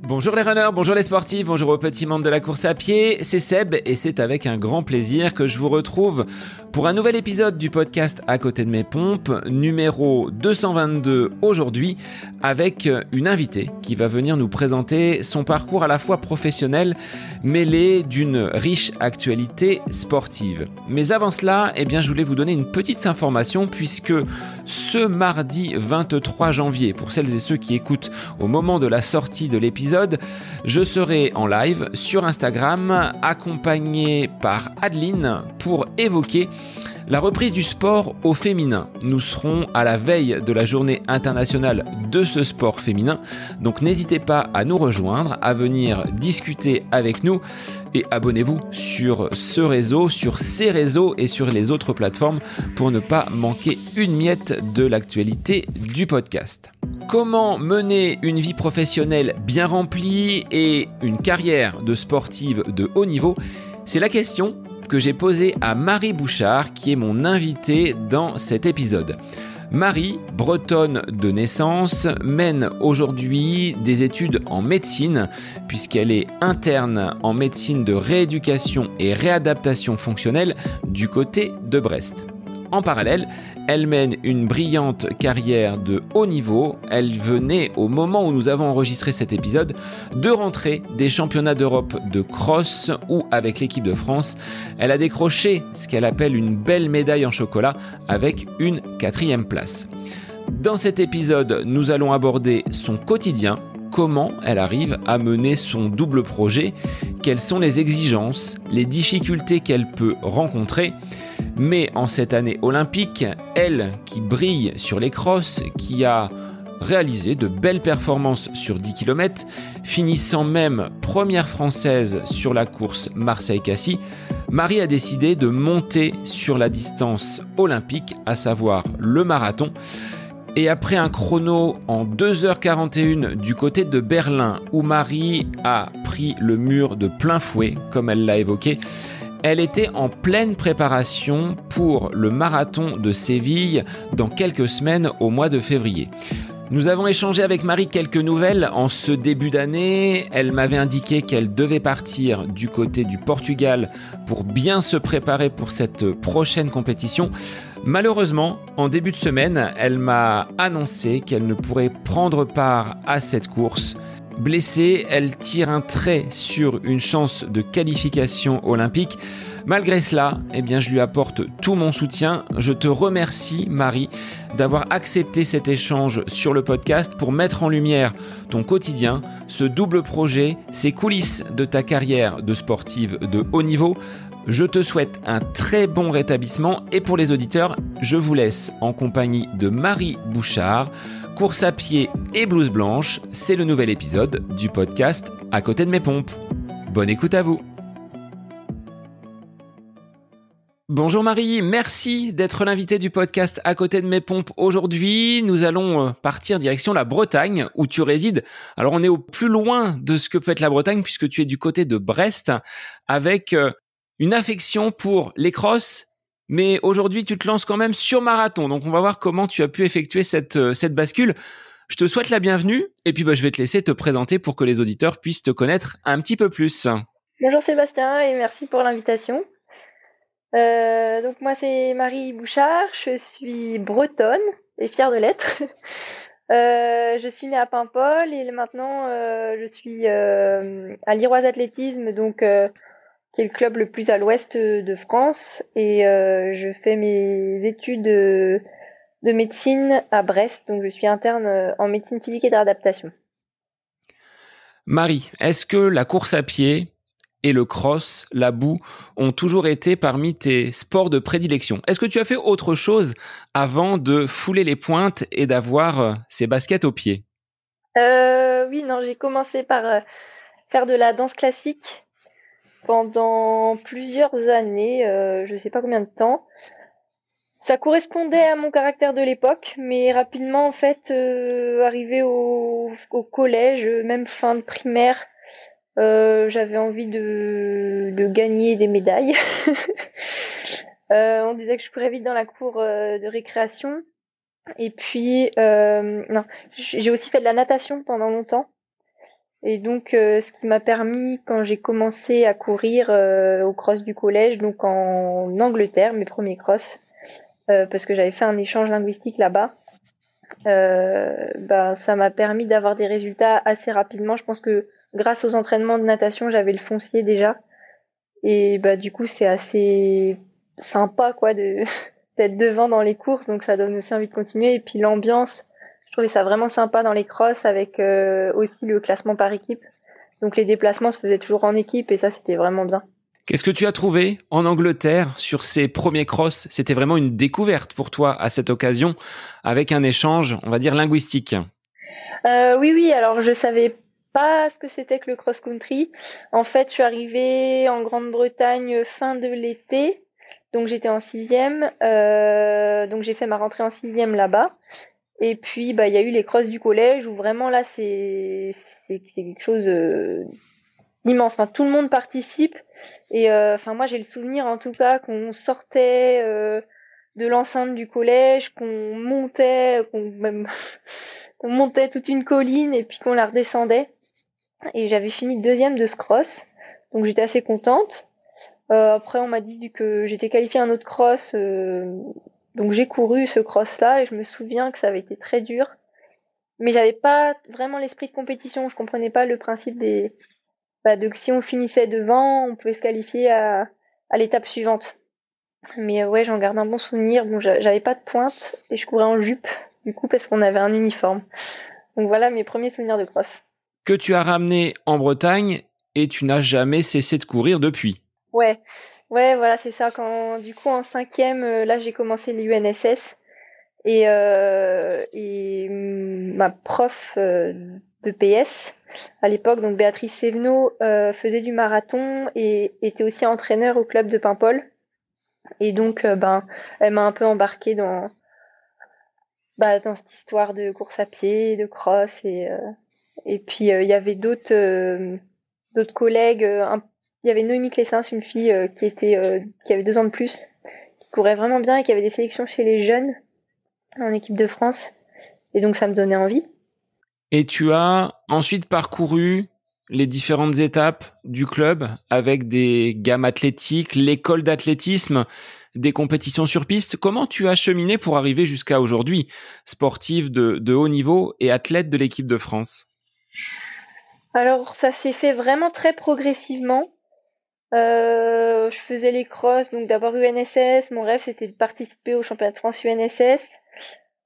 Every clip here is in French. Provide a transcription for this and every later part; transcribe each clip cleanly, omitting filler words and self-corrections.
Bonjour les runners, bonjour les sportifs, bonjour aux petits membres de la course à pied, c'est Seb et c'est avec un grand plaisir que je vous retrouve pour un nouvel épisode du podcast À côté de mes pompes, numéro 222 aujourd'hui, avec une invitée qui va venir nous présenter son parcours à la fois professionnel mêlé d'une riche actualité sportive. Mais avant cela, je voulais vous donner une petite information puisque ce mardi 23 janvier, pour celles et ceux qui écoutent au moment de la sortie de l'épisode, je serai en live sur Instagram accompagné par Adeline pour évoquer la reprise du sport au féminin. Nous serons à la veille de la journée internationale de ce sport féminin, donc n'hésitez pas à nous rejoindre, à venir discuter avec nous et abonnez-vous sur ce réseau, sur ces réseaux et sur les autres plateformes pour ne pas manquer une miette de l'actualité du podcast. Comment mener une vie professionnelle bien remplie et une carrière de sportive de haut niveau ? C'est la question que j'ai posée à Marie Bouchard, qui est mon invitée dans cet épisode. Marie, bretonne de naissance, mène aujourd'hui des études en médecine, puisqu'elle est interne en médecine de rééducation et réadaptation fonctionnelle du côté de Brest. En parallèle, elle mène une brillante carrière de haut niveau. Elle venait, au moment où nous avons enregistré cet épisode, de rentrer des championnats d'Europe de cross où, avec l'équipe de France, elle a décroché ce qu'elle appelle une belle médaille en chocolat avec une 4e place. Dans cet épisode, nous allons aborder son quotidien, comment elle arrive à mener son double projet, quelles sont les exigences, les difficultés qu'elle peut rencontrer. Mais en cette année olympique, elle qui brille sur les crosses, qui a réalisé de belles performances sur 10 km, finissant même première française sur la course Marseille-Cassis, Marie a décidé de monter sur la distance olympique, à savoir le marathon. Et après un chrono en 2h41 du côté de Berlin, où Marie a pris le mur de plein fouet, comme elle l'a évoqué, elle était en pleine préparation pour le marathon de Séville dans quelques semaines au mois de février. Nous avons échangé avec Marie quelques nouvelles en ce début d'année. Elle m'avait indiqué qu'elle devait partir du côté du Portugal pour bien se préparer pour cette prochaine compétition. Malheureusement, en début de semaine, elle m'a annoncé qu'elle ne pourrait prendre part à cette course. Blessée, elle tire un trait sur une chance de qualification olympique. Malgré cela, je lui apporte tout mon soutien. Je te remercie, Marie, d'avoir accepté cet échange sur le podcast pour mettre en lumière ton quotidien, ce double projet, ces coulisses de ta carrière de sportive de haut niveau. Je te souhaite un très bon rétablissement et pour les auditeurs, je vous laisse en compagnie de Marie Bouchard. Course à pied et blouse blanche, c'est le nouvel épisode du podcast À côté de mes pompes. Bonne écoute à vous. Bonjour Marie, merci d'être l'invitée du podcast À côté de mes pompes. Aujourd'hui, nous allons partir direction la Bretagne où tu résides. Alors on est au plus loin de ce que peut être la Bretagne puisque tu es du côté de Brest avec une affection pour les crosses. Mais aujourd'hui, tu te lances quand même sur marathon. Donc, on va voir comment tu as pu effectuer cette bascule. Je te souhaite la bienvenue. Et puis, je vais te laisser te présenter pour que les auditeurs puissent te connaître un petit peu plus. Bonjour Sébastien et merci pour l'invitation. Donc, moi, c'est Marie Bouchard. Je suis bretonne et fière de l'être. Je suis née à Paimpol et maintenant, je suis à l'Iroise Athlétisme, donc qui est le club le plus à l'ouest de France. Et je fais mes études de médecine à Brest. Donc, je suis interne en médecine physique et de réadaptation. Marie, est-ce que la course à pied et le cross, la boue, ont toujours été parmi tes sports de prédilection ? Est-ce que tu as fait autre chose avant de fouler les pointes et d'avoir ces baskets aux pieds ? Oui, non, j'ai commencé par faire de la danse classique pendant plusieurs années, je sais pas combien de temps. Ça correspondait à mon caractère de l'époque, mais rapidement, en fait, arrivé au collège, même fin de primaire, j'avais envie de gagner des médailles. On disait que je courais vite dans la cour de récréation. Et puis, non, j'ai aussi fait de la natation pendant longtemps. Et donc, ce qui m'a permis, quand j'ai commencé à courir au cross du collège, donc en Angleterre, mes premiers cross, parce que j'avais fait un échange linguistique là-bas, ça m'a permis d'avoir des résultats assez rapidement. Je pense que grâce aux entraînements de natation, j'avais le foncier déjà. Et du coup, c'est assez sympa quoi de d'être devant dans les courses, donc ça donne aussi envie de continuer. Et puis l'ambiance, je trouvais ça vraiment sympa dans les crosses avec aussi le classement par équipe. Donc les déplacements se faisaient toujours en équipe et ça, c'était vraiment bien. Qu'est-ce que tu as trouvé en Angleterre sur ces premiers crosses? C'était vraiment une découverte pour toi à cette occasion, avec un échange, on va dire, linguistique. Oui, oui, alors je savais pas ce que c'était que le cross-country. En fait, je suis arrivée en Grande-Bretagne fin de l'été, donc j'étais en sixième, donc j'ai fait ma rentrée en sixième là-bas. Et puis, il y a eu les crosses du collège où vraiment là, c'est quelque chose d'immense. Enfin, tout le monde participe. Et enfin, moi, j'ai le souvenir en tout cas qu'on sortait de l'enceinte du collège, qu'on montait, qu'on même qu'on montait toute une colline et puis qu'on la redescendait. Et j'avais fini deuxième de ce cross, donc j'étais assez contente. Après, on m'a dit que j'étais qualifiée à un autre cross, donc j'ai couru ce cross-là et je me souviens que ça avait été très dur. Mais j'avais pas vraiment l'esprit de compétition. Je comprenais pas le principe de que si on finissait devant, on pouvait se qualifier à l'étape suivante. Mais ouais, j'en garde un bon souvenir. Bon, j'avais pas de pointe et je courais en jupe, du coup, parce qu'on avait un uniforme. Donc voilà mes premiers souvenirs de cross. Que tu as ramené en Bretagne et tu n'as jamais cessé de courir depuis. Ouais, ouais, voilà, c'est ça. Quand du coup en cinquième, là j'ai commencé l'UNSS et ma prof de PS à l'époque, donc Béatrice Sévenot, faisait du marathon et était aussi entraîneur au club de Paimpol. Et donc, elle m'a un peu embarquée dans cette histoire de course à pied, de cross et puis il y avait d'autres collègues. Il y avait Noémie Clessens, une fille qui avait 2 ans de plus, qui courait vraiment bien et qui avait des sélections chez les jeunes en équipe de France. Et donc ça me donnait envie. Et tu as ensuite parcouru les différentes étapes du club avec des gammes athlétiques, l'école d'athlétisme, des compétitions sur piste. Comment tu as cheminé pour arriver jusqu'à aujourd'hui, sportive de haut niveau et athlète de l'équipe de France? Alors ça s'est fait vraiment très progressivement. Je faisais les crosses, donc d'abord UNSS. Mon rêve c'était de participer au championnat de France UNSS.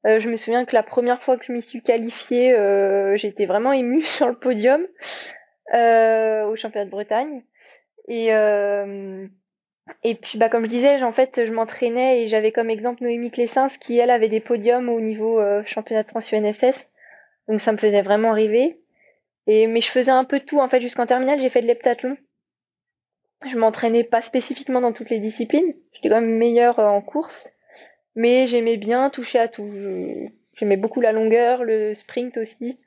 Je me souviens que la première fois que je m'y suis qualifiée, j'étais vraiment émue sur le podium au championnat de Bretagne. Et, euh, et puis, comme je disais, en fait, je m'entraînais et j'avais comme exemple Noémie Clessens qui, elle, avait des podiums au niveau championnat de France UNSS. Donc, ça me faisait vraiment rêver. Mais je faisais un peu de tout. En fait, jusqu'en terminale, j'ai fait de l'heptathlon. Je m'entraînais pas spécifiquement dans toutes les disciplines. J'étais quand même meilleure en course. Mais j'aimais bien toucher à tout. J'aimais beaucoup la longueur, le sprint aussi.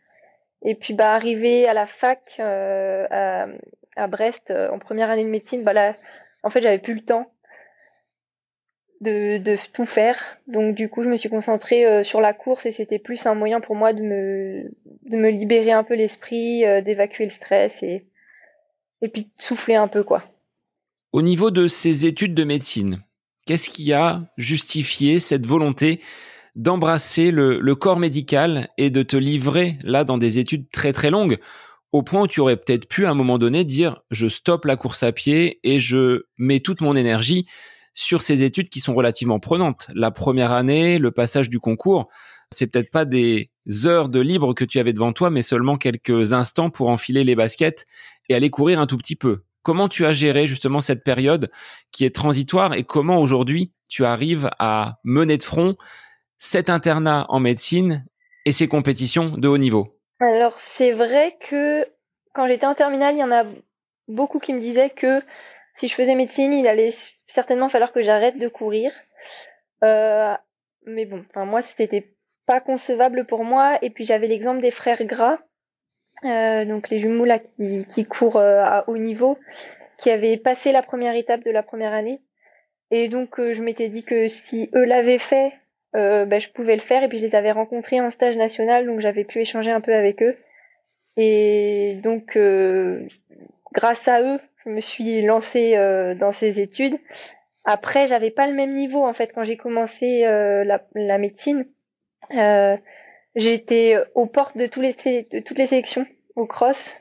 Et puis, arrivé à la fac à Brest en première année de médecine, là, en fait, j'avais plus le temps de tout faire. Donc du coup, je me suis concentrée sur la course et c'était plus un moyen pour moi de me libérer un peu l'esprit, d'évacuer le stress et puis de souffler un peu quoi. Au niveau de ces études de médecine, qu'est-ce qui a justifié cette volonté d'embrasser le corps médical et de te livrer là dans des études très très longues, au point où tu aurais peut-être pu à un moment donné dire je stoppe la course à pied et je mets toute mon énergie sur ces études qui sont relativement prenantes. La première année, le passage du concours, c'est peut-être pas des heures de libre que tu avais devant toi, mais seulement quelques instants pour enfiler les baskets et aller courir un tout petit peu. Comment tu as géré justement cette période qui est transitoire et comment aujourd'hui tu arrives à mener de front cet internat en médecine et ces compétitions de haut niveau? Alors c'est vrai que quand j'étais en terminale, il y en a beaucoup qui me disaient que si je faisais médecine, il allait certainement falloir que j'arrête de courir. Euh, mais bon, enfin, moi c'était pas concevable pour moi. Et puis j'avais l'exemple des frères Gras, donc les jumeaux là qui courent à haut niveau, qui avaient passé la première étape de la première année. Et donc je m'étais dit que si eux l'avaient fait, je pouvais le faire. Et puis je les avais rencontrés en stage national, donc j'avais pu échanger un peu avec eux. Et donc, grâce à eux, je me suis lancée dans ces études. Après, j'avais pas le même niveau en fait quand j'ai commencé la médecine. Euh, J'étais aux portes de de toutes les sélections au cross.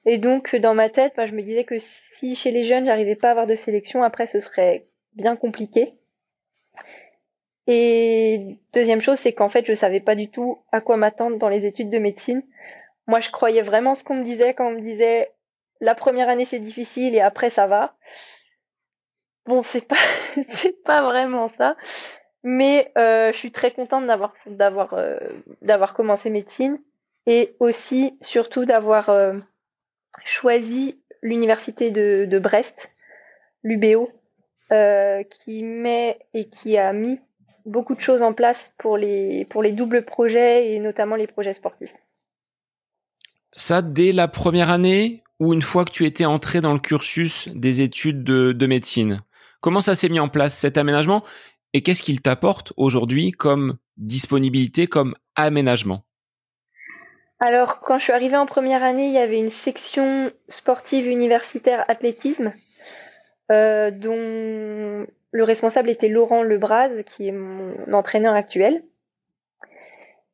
Et donc, dans ma tête, je me disais que si chez les jeunes, j'arrivais pas à avoir de sélection, après, ce serait bien compliqué. Et deuxième chose, c'est qu'en fait, je savais pas du tout à quoi m'attendre dans les études de médecine. Moi, je croyais vraiment ce qu'on me disait quand on me disait la première année c'est difficile et après ça va. Bon, c'est pas c'est pas vraiment ça, mais je suis très contente d'avoir commencé médecine et aussi surtout d'avoir choisi l'université de Brest, l'UBO, qui met et qui a mis beaucoup de choses en place pour les doubles projets et notamment les projets sportifs. Ça, dès la première année ou une fois que tu étais entré dans le cursus des études de médecine? Comment ça s'est mis en place, cet aménagement? Et qu'est-ce qu'il t'apporte aujourd'hui comme disponibilité, comme aménagement? Alors, quand je suis arrivée en première année, il y avait une section sportive universitaire athlétisme, dont le responsable était Laurent Lebras, qui est mon entraîneur actuel.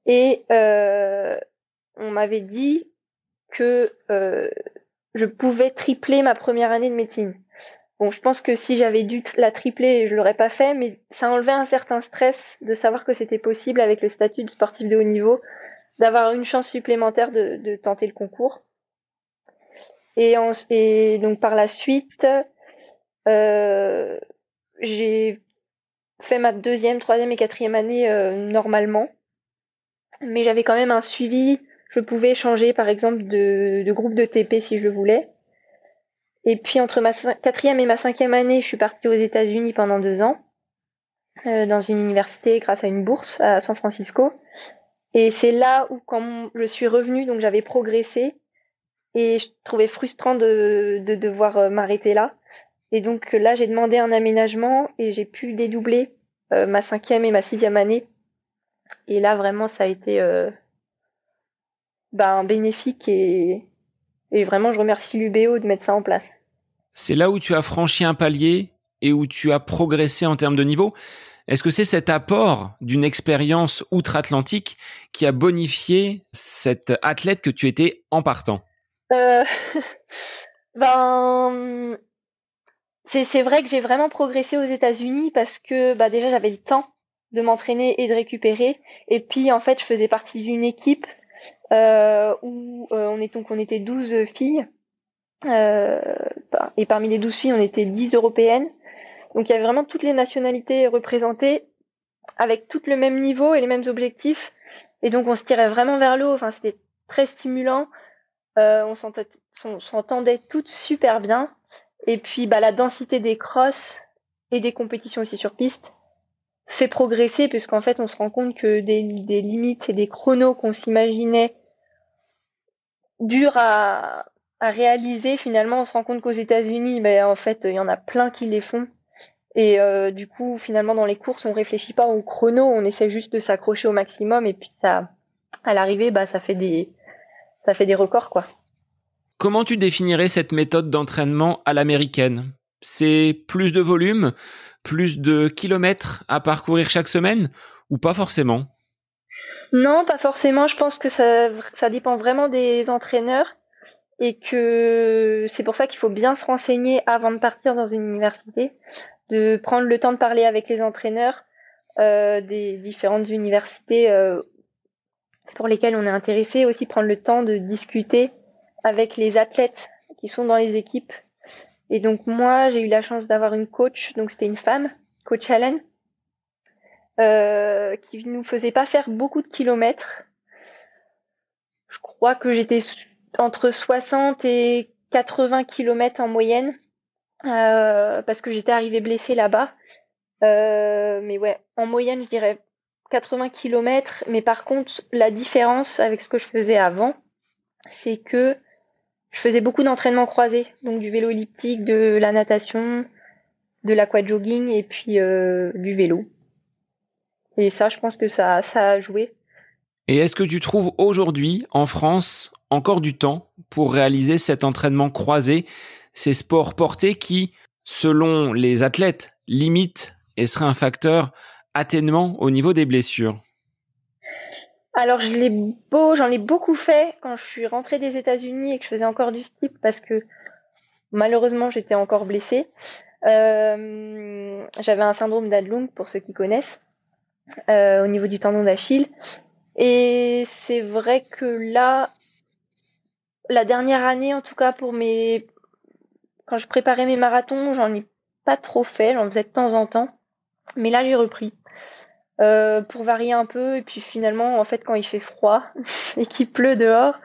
Et on m'avait dit que je pouvais tripler ma première année de médecine. Bon, je pense que si j'avais dû la tripler, je l'aurais pas fait, mais ça enlevait un certain stress de savoir que c'était possible avec le statut de sportif de haut niveau, d'avoir une chance supplémentaire de tenter le concours. Et donc par la suite, j'ai fait ma deuxième, troisième et quatrième année normalement, mais j'avais quand même un suivi. Je pouvais changer par exemple de groupe de TP si je le voulais. Et puis entre ma quatrième et ma cinquième année, je suis partie aux États-Unis pendant 2 ans, dans une université grâce à une bourse à San Francisco. Et c'est là où quand je suis revenue, donc j'avais progressé et je trouvais frustrant de devoir m'arrêter là. Et donc là, j'ai demandé un aménagement et j'ai pu dédoubler ma cinquième et ma sixième année. Et là, vraiment, ça a été bénéfique et vraiment, je remercie l'UBO de mettre ça en place. C'est là où tu as franchi un palier et où tu as progressé en termes de niveau. Est-ce que c'est cet apport d'une expérience outre-Atlantique qui a bonifié cette athlète que tu étais en partant? Euh, ben, c'est vrai que j'ai vraiment progressé aux États-Unis parce que déjà j'avais le temps de m'entraîner et de récupérer. Et puis en fait, je faisais partie d'une équipe où on était 12 filles. Et parmi les 12 filles, on était 10 européennes. Donc il y avait vraiment toutes les nationalités représentées avec toutes le même niveau et les mêmes objectifs. Et donc on se tirait vraiment vers le haut. Enfin, c'était très stimulant. On s'entendait toutes super bien. Et puis la densité des crosses et des compétitions aussi sur piste fait progresser puisqu'en fait on se rend compte que des limites et des chronos qu'on s'imaginait durs à réaliser, finalement on se rend compte qu'aux États-Unis, en fait il y en a plein qui les font. Et du coup finalement dans les courses on réfléchit pas au chrono, on essaie juste de s'accrocher au maximum et puis ça, à l'arrivée, ça fait des records quoi. Comment tu définirais cette méthode d'entraînement à l'américaine? C'est plus de volume, plus de kilomètres à parcourir chaque semaine ou pas forcément? Non, pas forcément. Je pense que ça dépend vraiment des entraîneurs et que c'est pour ça qu'il faut bien se renseigner avant de partir dans une université, de prendre le temps de parler avec les entraîneurs des différentes universités pour lesquelles on est intéressé, aussi prendre le temps de discuter avec les athlètes qui sont dans les équipes. Et donc moi, j'ai eu la chance d'avoir une coach, donc c'était une femme, coach Helen, qui nous faisait pas faire beaucoup de kilomètres. Je crois que j'étais entre 60 et 80 kilomètres en moyenne, parce que j'étais arrivée blessée là-bas. Mais ouais, en moyenne, je dirais 80 kilomètres. Mais par contre, la différence avec ce que je faisais avant, c'est que je faisais beaucoup d'entraînements croisés, donc du vélo elliptique, de la natation, de l'aquajogging et puis du vélo. Et ça, je pense que ça a joué. Et est-ce que tu trouves aujourd'hui, en France, encore du temps pour réaliser cet entraînement croisé, ces sports portés qui, selon les athlètes, limitent et seraient un facteur atténuant au niveau des blessures? Alors j'en ai beaucoup fait quand je suis rentrée des États-Unis et que je faisais encore du steep parce que malheureusement j'étais encore blessée. J'avais un syndrome d'Adlung pour ceux qui connaissent, au niveau du tendon d'Achille. Et c'est vrai que là, la dernière année en tout cas quand je préparais mes marathons, j'en ai pas trop fait, j'en faisais de temps en temps. Mais là j'ai repris. Pour varier un peu, et puis finalement en fait quand il fait froid et qu'il pleut dehors,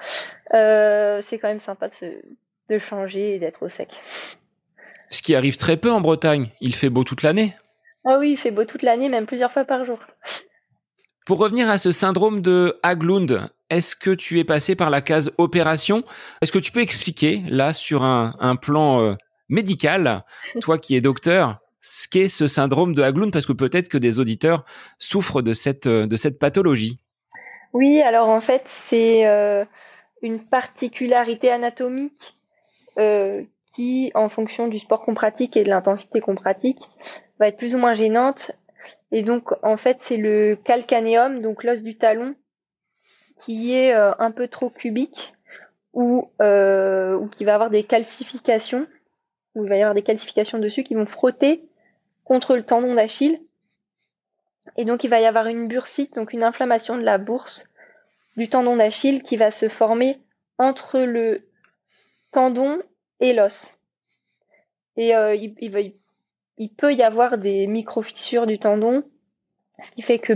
c'est quand même sympa de changer et d'être au sec. Ce qui arrive très peu en Bretagne. Il fait beau toute l'année. Ah oui, il fait beau toute l'année, même plusieurs fois par jour. Pour revenir à ce syndrome de Haglund, est-ce que tu es passé par la case opération? Est-ce que tu peux expliquer, là, sur un plan médical, toi qui es docteur, ce qu'est ce syndrome de Haglund? Parce que peut-être que des auditeurs souffrent de cette pathologie. Oui, alors en fait c'est une particularité anatomique euh, qui, en fonction du sport qu'on pratique et de l'intensité qu'on pratique, va être plus ou moins gênante. Et donc en fait c'est le calcanéum, donc l'os du talon, qui est un peu trop cubique ou qui va avoir des calcifications, où il va y avoir des calcifications dessus qui vont frotter contre le tendon d'Achille. Et donc il va y avoir une bursite, donc une inflammation de la bourse du tendon d'Achille qui va se former entre le tendon et l'os. Et il peut y avoir des micro-fissures du tendon, ce qui fait que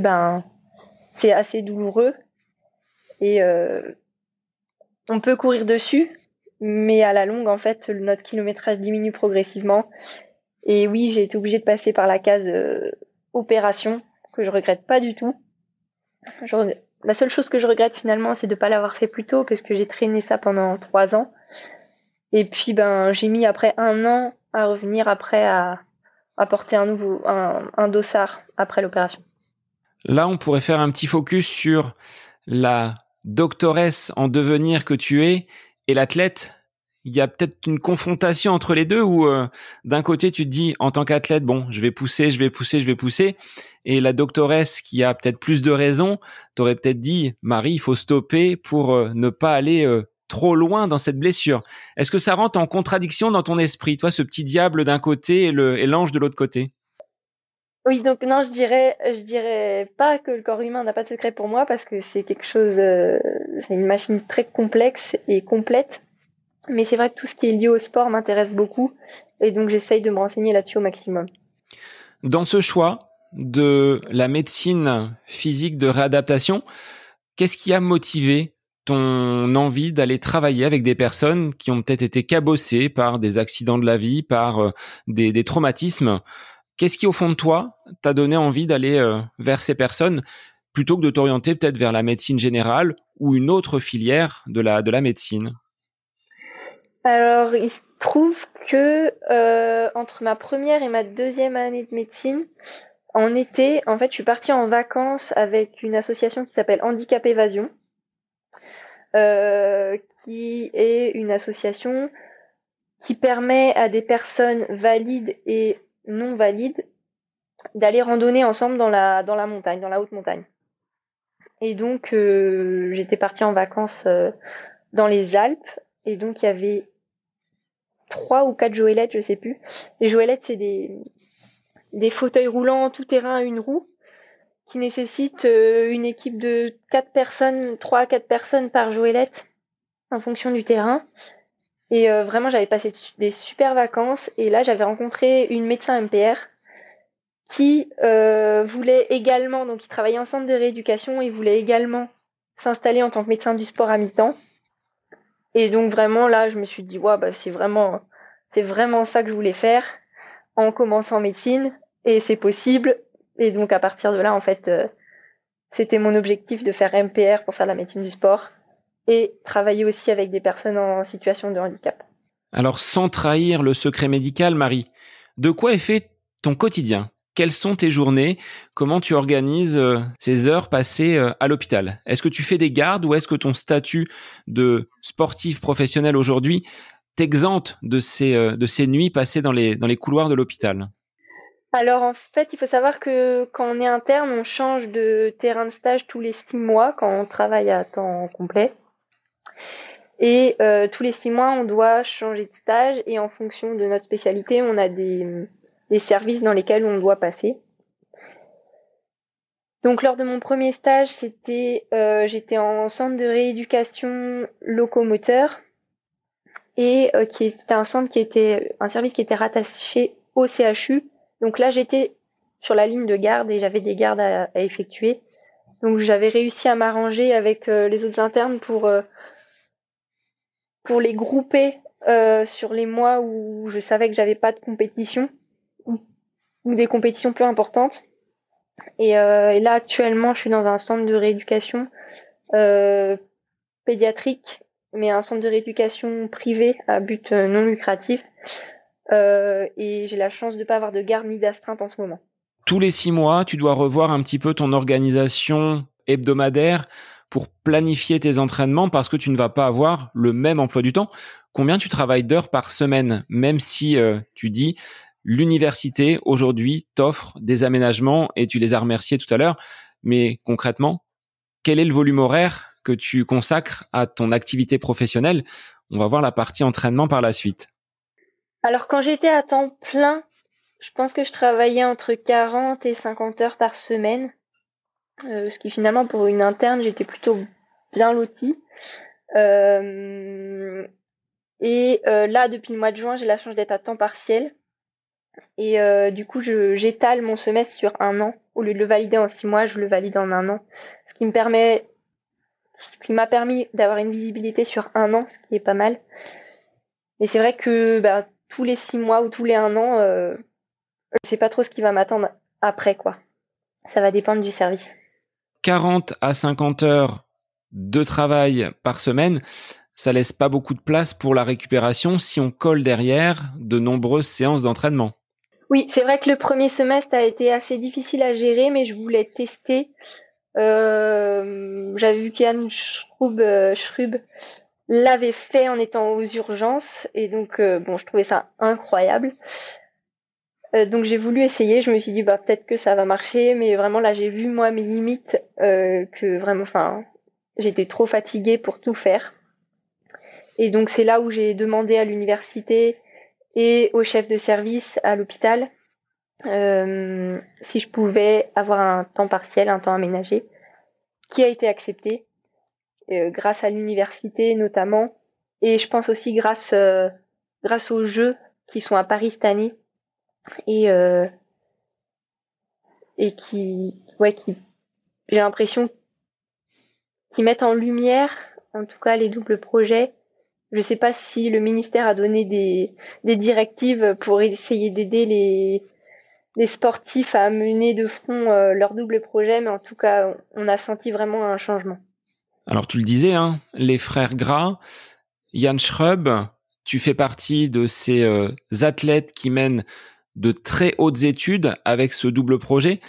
c'est assez douloureux. Et on peut courir dessus, mais à la longue, en fait, notre kilométrage diminue progressivement. Et oui, j'ai été obligée de passer par la case opération, que je regrette pas du tout. La seule chose que je regrette finalement, c'est de ne pas l'avoir fait plus tôt, parce que j'ai traîné ça pendant 3 ans. Et puis j'ai mis après 1 an à revenir après à porter un dossard après l'opération. Là, on pourrait faire un petit focus sur la doctoresse en devenir que tu es et l'athlète. Il y a peut-être une confrontation entre les deux où d'un côté tu te dis en tant qu'athlète, bon, je vais pousser, et la doctoresse qui a peut-être plus de raisons, t'aurais peut-être dit, Marie, il faut stopper pour ne pas aller trop loin dans cette blessure. Est-ce que ça rentre en contradiction dans ton esprit, toi, ce petit diable d'un côté et l'ange de l'autre côté? Oui, donc non, je dirais pas que le corps humain n'a pas de secret pour moi parce que c'est quelque chose, c'est une machine très complexe et complète. Mais c'est vrai que tout ce qui est lié au sport m'intéresse beaucoup et donc j'essaye de me renseigner là-dessus au maximum. Dans ce choix de la médecine physique de réadaptation, qu'est-ce qui a motivé ton envie d'aller travailler avec des personnes qui ont peut-être été cabossées par des accidents de la vie, par des traumatismes? Qu'est-ce qui, au fond de toi, t'a donné envie d'aller vers ces personnes plutôt que de t'orienter peut-être vers la médecine générale ou une autre filière de la médecine? Alors, il se trouve que entre ma première et ma deuxième année de médecine, en été, en fait, je suis partie en vacances avec une association qui s'appelle Handicap Évasion, qui est une association qui permet à des personnes valides et non valides d'aller randonner ensemble dans la montagne, dans la haute montagne. Et donc, j'étais partie en vacances dans les Alpes, et donc il y avait 3 ou 4 Joëlettes, je sais plus. Les Joëlettes, c'est des fauteuils roulants tout terrain à une roue qui nécessitent une équipe de 4 personnes, 3 à 4 personnes par Joëlette en fonction du terrain. Et vraiment, j'avais passé des super vacances. Et là, j'avais rencontré une médecin MPR qui voulait également, donc ils travaillaient en centre de rééducation, et voulait également s'installer en tant que médecin du sport à mi-temps. Et donc vraiment là, je me suis dit, ouais, c'est vraiment ça que je voulais faire en commençant médecine, et c'est possible. Et donc à partir de là, en fait, c'était mon objectif de faire MPR pour faire la médecine du sport et travailler aussi avec des personnes en situation de handicap. Alors, sans trahir le secret médical, Marie, de quoi est fait ton quotidien? quelles sont tes journées? Comment tu organises ces heures passées à l'hôpital? Est-ce que tu fais des gardes ou est-ce que ton statut de sportif professionnel aujourd'hui t'exempte de ces nuits passées dans les couloirs de l'hôpital? Alors en fait, il faut savoir que quand on est interne, on change de terrain de stage tous les 6 mois quand on travaille à temps complet. Et tous les 6 mois, on doit changer de stage et en fonction de notre spécialité, on a des services dans lesquels on doit passer. Donc lors de mon premier stage, j'étais en centre de rééducation locomoteur et qui était un service qui était rattaché au CHU. Donc là, j'étais sur la ligne de garde et j'avais des gardes à effectuer. Donc j'avais réussi à m'arranger avec les autres internes pour les grouper sur les mois où je savais que j'avais pas de compétition ou des compétitions peu importantes. Et là actuellement, je suis dans un centre de rééducation pédiatrique, mais un centre de rééducation privé à but non lucratif. Et j'ai la chance de ne pas avoir de garde ni d'astreinte en ce moment. Tous les 6 mois, tu dois revoir un petit peu ton organisation hebdomadaire pour planifier tes entraînements parce que tu ne vas pas avoir le même emploi du temps. Combien tu travailles d'heures par semaine, même si tu dis l'université aujourd'hui t'offre des aménagements et tu les as remerciés tout à l'heure, mais concrètement, quel est le volume horaire que tu consacres à ton activité professionnelle? On va voir la partie entraînement par la suite. Alors quand j'étais à temps plein, je pense que je travaillais entre 40 et 50 heures par semaine. Ce qui finalement pour une interne, j'étais plutôt bien lotie. Là, depuis le mois de juin, j'ai la chance d'être à temps partiel. Et du coup, j'étale mon semestre sur 1 an. Au lieu de le valider en 6 mois, je le valide en 1 an. Ce qui m'a permis d'avoir une visibilité sur 1 an, ce qui est pas mal. Mais c'est vrai que tous les 6 mois ou tous les 1 an, je sais pas trop ce qui va m'attendre après, quoi. Ça va dépendre du service. 40 à 50 heures de travail par semaine, ça laisse pas beaucoup de place pour la récupération si on colle derrière de nombreuses séances d'entraînement. Oui, c'est vrai que le premier semestre a été assez difficile à gérer, mais je voulais tester. J'avais vu qu'Yann Schrub l'avait fait en étant aux urgences, et donc je trouvais ça incroyable. Donc j'ai voulu essayer, je me suis dit peut-être que ça va marcher, mais vraiment là j'ai vu moi mes limites, que vraiment, j'étais trop fatiguée pour tout faire. Et donc c'est là où j'ai demandé à l'université et au chef de service à l'hôpital si je pouvais avoir un temps partiel, un temps aménagé, qui a été accepté grâce à l'université notamment, et je pense aussi grâce aux Jeux qui sont à Paris cette année et qui j'ai l'impression qu'ils mettent en lumière, en tout cas les doubles projets. Je sais pas si le ministère a donné des directives pour essayer d'aider les sportifs à mener de front leur double projet, mais en tout cas, on a senti vraiment un changement. Alors tu le disais, les frères Gras, Yann Schrub, tu fais partie de ces athlètes qui mènent de très hautes études avec ce double projet.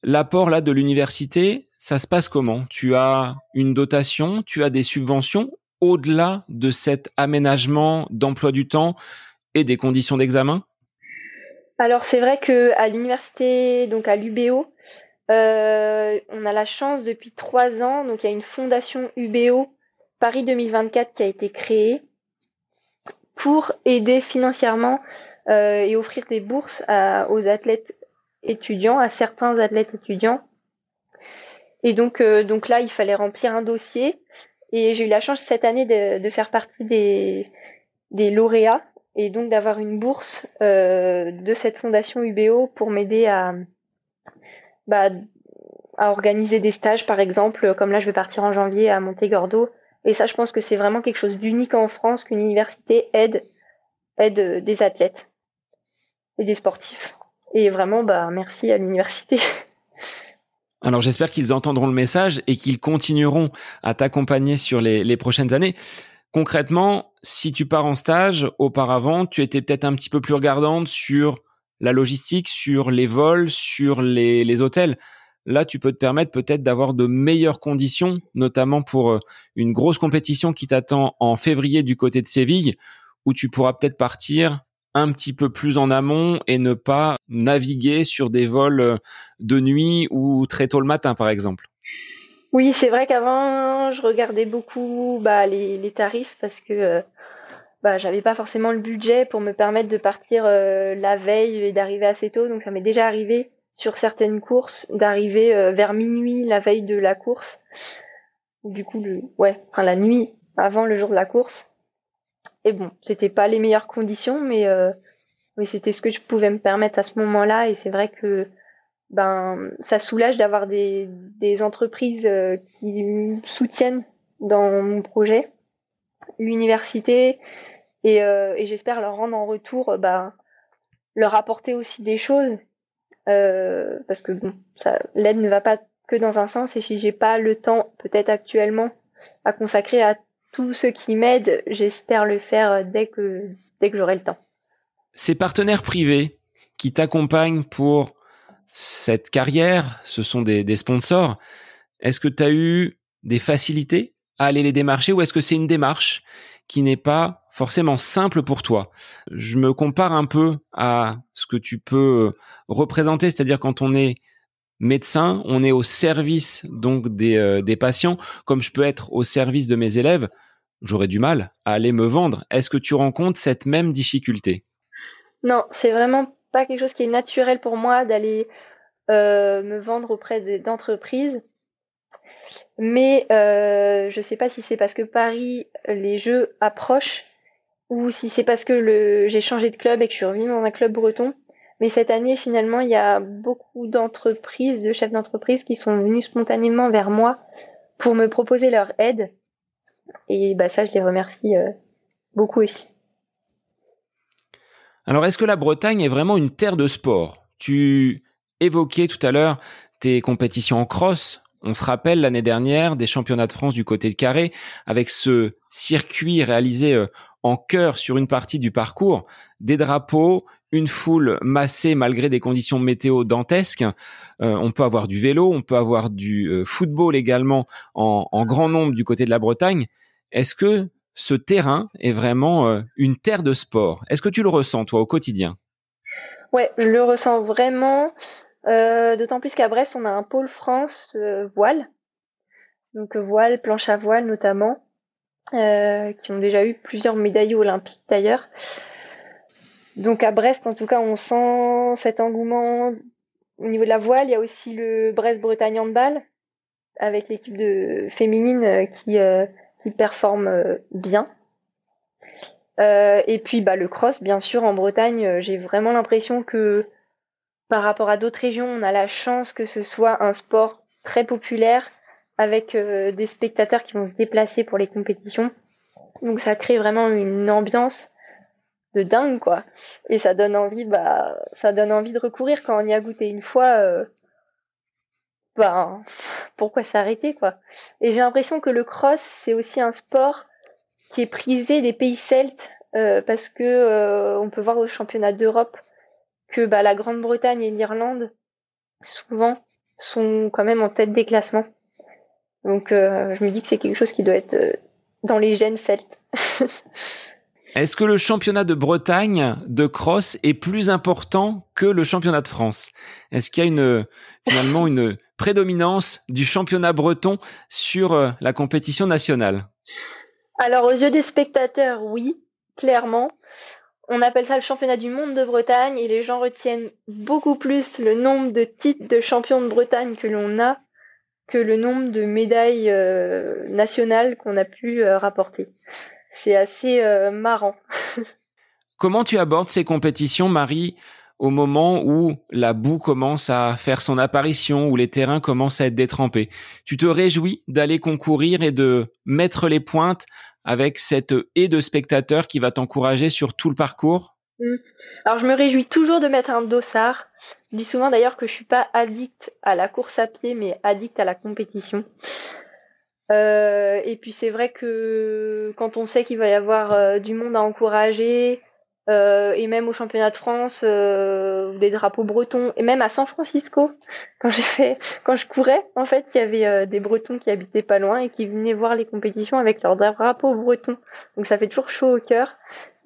L'apport là de l'université, ça se passe comment? Tu as une dotation, tu as des subventions au-delà de cet aménagement d'emploi du temps et des conditions d'examen? Alors c'est vrai que à l'université, donc à l'UBO, on a la chance depuis 3 ans, donc il y a une fondation UBO Paris 2024 qui a été créée pour aider financièrement et offrir des bourses aux athlètes étudiants, à certains athlètes étudiants. Et donc là, il fallait remplir un dossier. Et j'ai eu la chance cette année de faire partie des lauréats et donc d'avoir une bourse de cette fondation UBO pour m'aider à organiser des stages, par exemple. Comme là, je vais partir en janvier à Montegordo. Et ça, je pense que c'est vraiment quelque chose d'unique en France qu'une université aide des athlètes et des sportifs. Et vraiment, merci à l'université. Alors j'espère qu'ils entendront le message et qu'ils continueront à t'accompagner sur les prochaines années. Concrètement, si tu pars en stage, auparavant, tu étais peut-être un petit peu plus regardante sur la logistique, sur les vols, sur les hôtels. Là, tu peux te permettre peut-être d'avoir de meilleures conditions, notamment pour une grosse compétition qui t'attend en février du côté de Séville, où tu pourras peut-être partir un petit peu plus en amont et ne pas naviguer sur des vols de nuit ou très tôt le matin, par exemple. Oui, c'est vrai qu'avant, je regardais beaucoup les tarifs parce que j'avais pas forcément le budget pour me permettre de partir la veille et d'arriver assez tôt. Donc ça m'est déjà arrivé sur certaines courses d'arriver vers minuit la veille de la course. Du coup, la nuit avant le jour de la course. Et bon, c'était pas les meilleures conditions, mais c'était ce que je pouvais me permettre à ce moment-là. Et c'est vrai que ça soulage d'avoir des entreprises qui me soutiennent dans mon projet, l'université, et j'espère leur rendre en retour, leur apporter aussi des choses, parce que bon, l'aide ne va pas que dans un sens, et si j'ai pas le temps, peut-être actuellement, à consacrer à tous ceux qui m'aident, j'espère le faire dès que j'aurai le temps. Ces partenaires privés qui t'accompagnent pour cette carrière, ce sont des sponsors. Est-ce que tu as eu des facilités à aller les démarcher ou est-ce que c'est une démarche qui n'est pas forcément simple pour toi? Je me compare un peu à ce que tu peux représenter, c'est-à-dire quand on est médecin, on est au service donc des patients, comme je peux être au service de mes élèves, j'aurais du mal à aller me vendre. Est-ce que tu rencontres cette même difficulté? Non, c'est vraiment pas quelque chose qui est naturel pour moi d'aller me vendre auprès d'entreprises. Mais je sais pas si c'est parce que Paris, les jeux approchent, ou si c'est parce que j'ai changé de club et que je suis revenue dans un club breton. Mais cette année, finalement, il y a beaucoup d'entreprises, de chefs d'entreprise qui sont venus spontanément vers moi pour me proposer leur aide. Et ça, je les remercie beaucoup aussi. Alors, est-ce que la Bretagne est vraiment une terre de sport? Tu évoquais tout à l'heure tes compétitions en cross. On se rappelle l'année dernière des championnats de France du côté de Carré avec ce circuit réalisé en chœur sur une partie du parcours, des drapeaux, une foule massée malgré des conditions météo dantesques. On peut avoir du vélo, on peut avoir du football également en grand nombre du côté de la Bretagne. Est-ce que ce terrain est vraiment une terre de sport? Est-ce que tu le ressens, toi, au quotidien? Ouais, je le ressens vraiment. D'autant plus qu'à Brest, on a un pôle France voile. Donc voile, planche à voile notamment, qui ont déjà eu plusieurs médailles olympiques d'ailleurs. Donc à Brest, en tout cas, on sent cet engouement au niveau de la voile. Il y a aussi le Brest-Bretagne Handball, avec l'équipe de féminine qui performe bien. Et puis le cross, bien sûr, en Bretagne, j'ai vraiment l'impression que par rapport à d'autres régions, on a la chance que ce soit un sport très populaire avec des spectateurs qui vont se déplacer pour les compétitions. Donc ça crée vraiment une ambiance de dingue, quoi. Et ça donne envie, de recourir quand on y a goûté une fois. Pourquoi s'arrêter, quoi. Et j'ai l'impression que le cross, c'est aussi un sport qui est prisé des pays celtes, parce que on peut voir au championnat d'Europe que la Grande-Bretagne et l'Irlande souvent sont quand même en tête des classements. Donc je me dis que c'est quelque chose qui doit être dans les gènes celtes. Est-ce que le championnat de Bretagne de cross est plus important que le championnat de France? Est-ce qu'il y a finalement une prédominance du championnat breton sur la compétition nationale? Alors aux yeux des spectateurs, oui, clairement. On appelle ça le championnat du monde de Bretagne et les gens retiennent beaucoup plus le nombre de titres de champion de Bretagne que l'on a que le nombre de médailles nationales qu'on a pu rapporter. C'est assez marrant. Comment tu abordes ces compétitions, Marie, au moment où la boue commence à faire son apparition, où les terrains commencent à être détrempés? Tu te réjouis d'aller concourir et de mettre les pointes avec cette haie de spectateurs qui va t'encourager sur tout le parcours? Alors je me réjouis toujours de mettre un dossard. Je dis souvent d'ailleurs que je suis pas addict à la course à pied, mais addict à la compétition. Et puis c'est vrai que quand on sait qu'il va y avoir du monde à encourager, et même au championnat de France, des drapeaux bretons, et même à San Francisco, quand je courais, en fait, il y avait des Bretons qui habitaient pas loin et qui venaient voir les compétitions avec leurs drapeaux bretons. Donc ça fait toujours chaud au cœur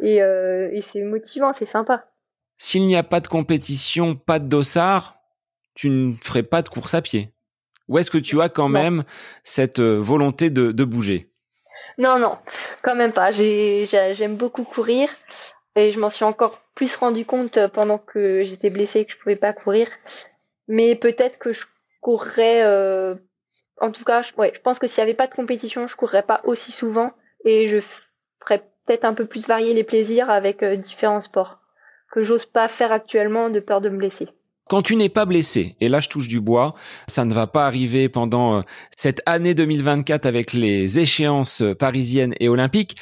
et c'est motivant, c'est sympa. S'il n'y a pas de compétition, pas de dossard, tu ne ferais pas de course à pied. Ou est-ce que tu as quand Non. même cette volonté de bouger? Non, non, quand même pas. J'aime beaucoup courir et je m'en suis encore plus rendu compte pendant que j'étais blessée et que je pouvais pas courir. Mais peut-être que je courrais. En tout cas, je pense que s'il n'y avait pas de compétition, je courrais pas aussi souvent et je ferais peut-être un peu plus varier les plaisirs avec différents sports que j'ose pas faire actuellement de peur de me blesser. Quand tu n'es pas blessé, et là je touche du bois, ça ne va pas arriver pendant cette année 2024 avec les échéances parisiennes et olympiques,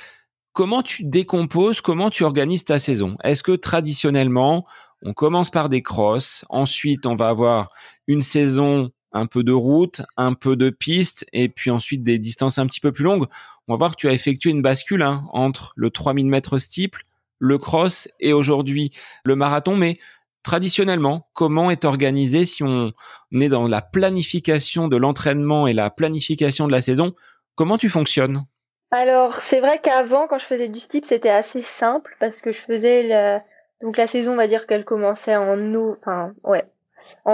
comment tu décomposes, comment tu organises ta saison? Est-ce que traditionnellement, on commence par des crosses, ensuite on va avoir une saison un peu de route, un peu de piste, et puis ensuite des distances un petit peu plus longues? On va voir que tu as effectué une bascule entre le 3000 mètres steeple, le cross et aujourd'hui le marathon, mais traditionnellement, comment est organisé si on est dans la planification de l'entraînement et la planification de la saison? Comment tu fonctionnes? Alors, c'est vrai qu'avant, quand je faisais du steep, c'était assez simple parce que je faisais donc la saison, on va dire qu'elle commençait en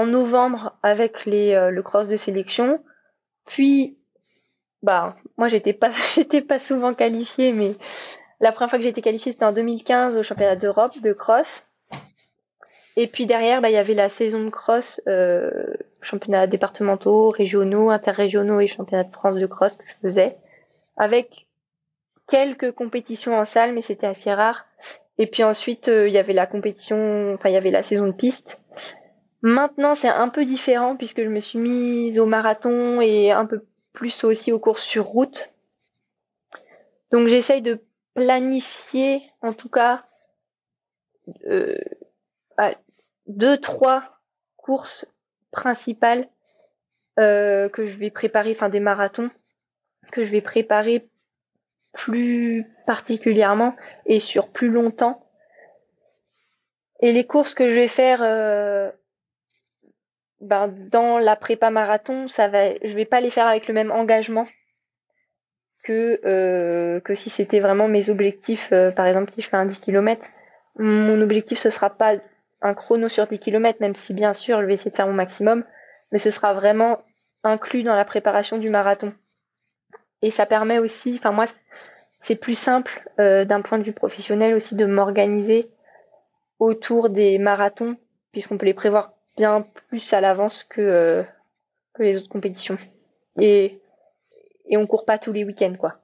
novembre avec le cross de sélection. Puis, bah, moi, j'étais pas, j'étais pas souvent qualifiée, mais la première fois que j'ai été qualifiée, c'était en 2015 au championnat d'Europe de cross. Et puis derrière, bah, il y avait la saison de cross, championnats départementaux, régionaux, interrégionaux et championnat de France de cross que je faisais, avec quelques compétitions en salle, mais c'était assez rare. Et puis ensuite, il y avait la compétition, enfin, il y avait la saison de piste. Maintenant, c'est un peu différent puisque je me suis mise au marathon et un peu plus aussi aux courses sur route. Donc, j'essaye de planifier, en tout cas, euh, deux, trois courses principales que je vais préparer, enfin des marathons que je vais préparer plus particulièrement et sur plus longtemps. Et les courses que je vais faire dans la prépa marathon, je vais pas les faire avec le même engagement que si c'était vraiment mes objectifs. Par exemple, si je fais un 10 km, mon objectif ce sera pas un chrono sur 10 km, même si bien sûr je vais essayer de faire mon maximum, mais ce sera vraiment inclus dans la préparation du marathon. Et ça permet aussi, enfin moi, c'est plus simple d'un point de vue professionnel aussi de m'organiser autour des marathons, puisqu'on peut les prévoir bien plus à l'avance que les autres compétitions. Et, et on court pas tous les week-ends, quoi.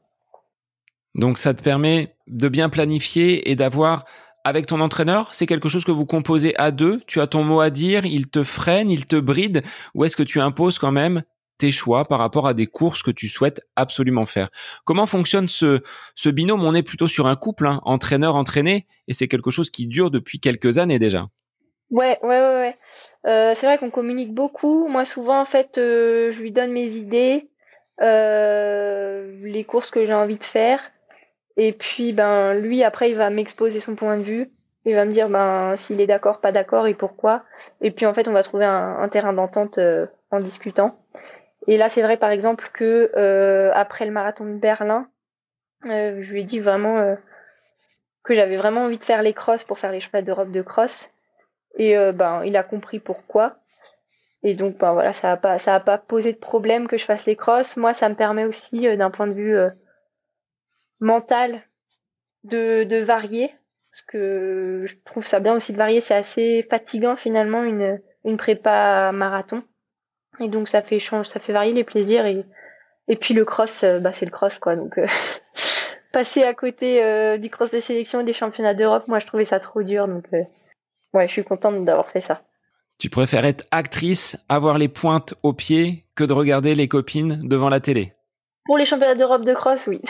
Donc ça te permet de bien planifier et d'avoir, avec ton entraîneur, c'est quelque chose que vous composez à deux, tu as ton mot à dire, il te freine, il te bride, ou est-ce que tu imposes quand même tes choix par rapport à des courses que tu souhaites absolument faire? Comment fonctionne ce binôme? On est plutôt sur un couple, entraîneur-entraîné, et c'est quelque chose qui dure depuis quelques années déjà. Ouais. C'est vrai qu'on communique beaucoup. Moi, souvent, en fait, je lui donne mes idées, les courses que j'ai envie de faire. Et puis, ben, lui, après, il va m'exposer son point de vue. Il va me dire, ben, s'il est d'accord, pas d'accord et pourquoi. Et puis, en fait, on va trouver un terrain d'entente en discutant. Et là, c'est vrai, par exemple, que après le marathon de Berlin, je lui ai dit vraiment que j'avais vraiment envie de faire les crosses pour faire les championnats d'Europe de cross. Et ben, il a compris pourquoi. Et donc, ben voilà, ça a pas posé de problème que je fasse les crosses. Moi, ça me permet aussi, d'un point de vue mental, de varier. Parce que je trouve ça bien aussi de varier. C'est assez fatigant finalement une prépa marathon. Et donc ça fait varier les plaisirs et puis le cross, bah c'est le cross quoi. Donc passer à côté du cross de sélection et des championnats d'Europe, moi je trouvais ça trop dur. Donc ouais, je suis contente d'avoir fait ça. Tu préfères être actrice, avoir les pointes aux pieds, que de regarder les copines devant la télé? Pour les championnats d'Europe de cross, oui.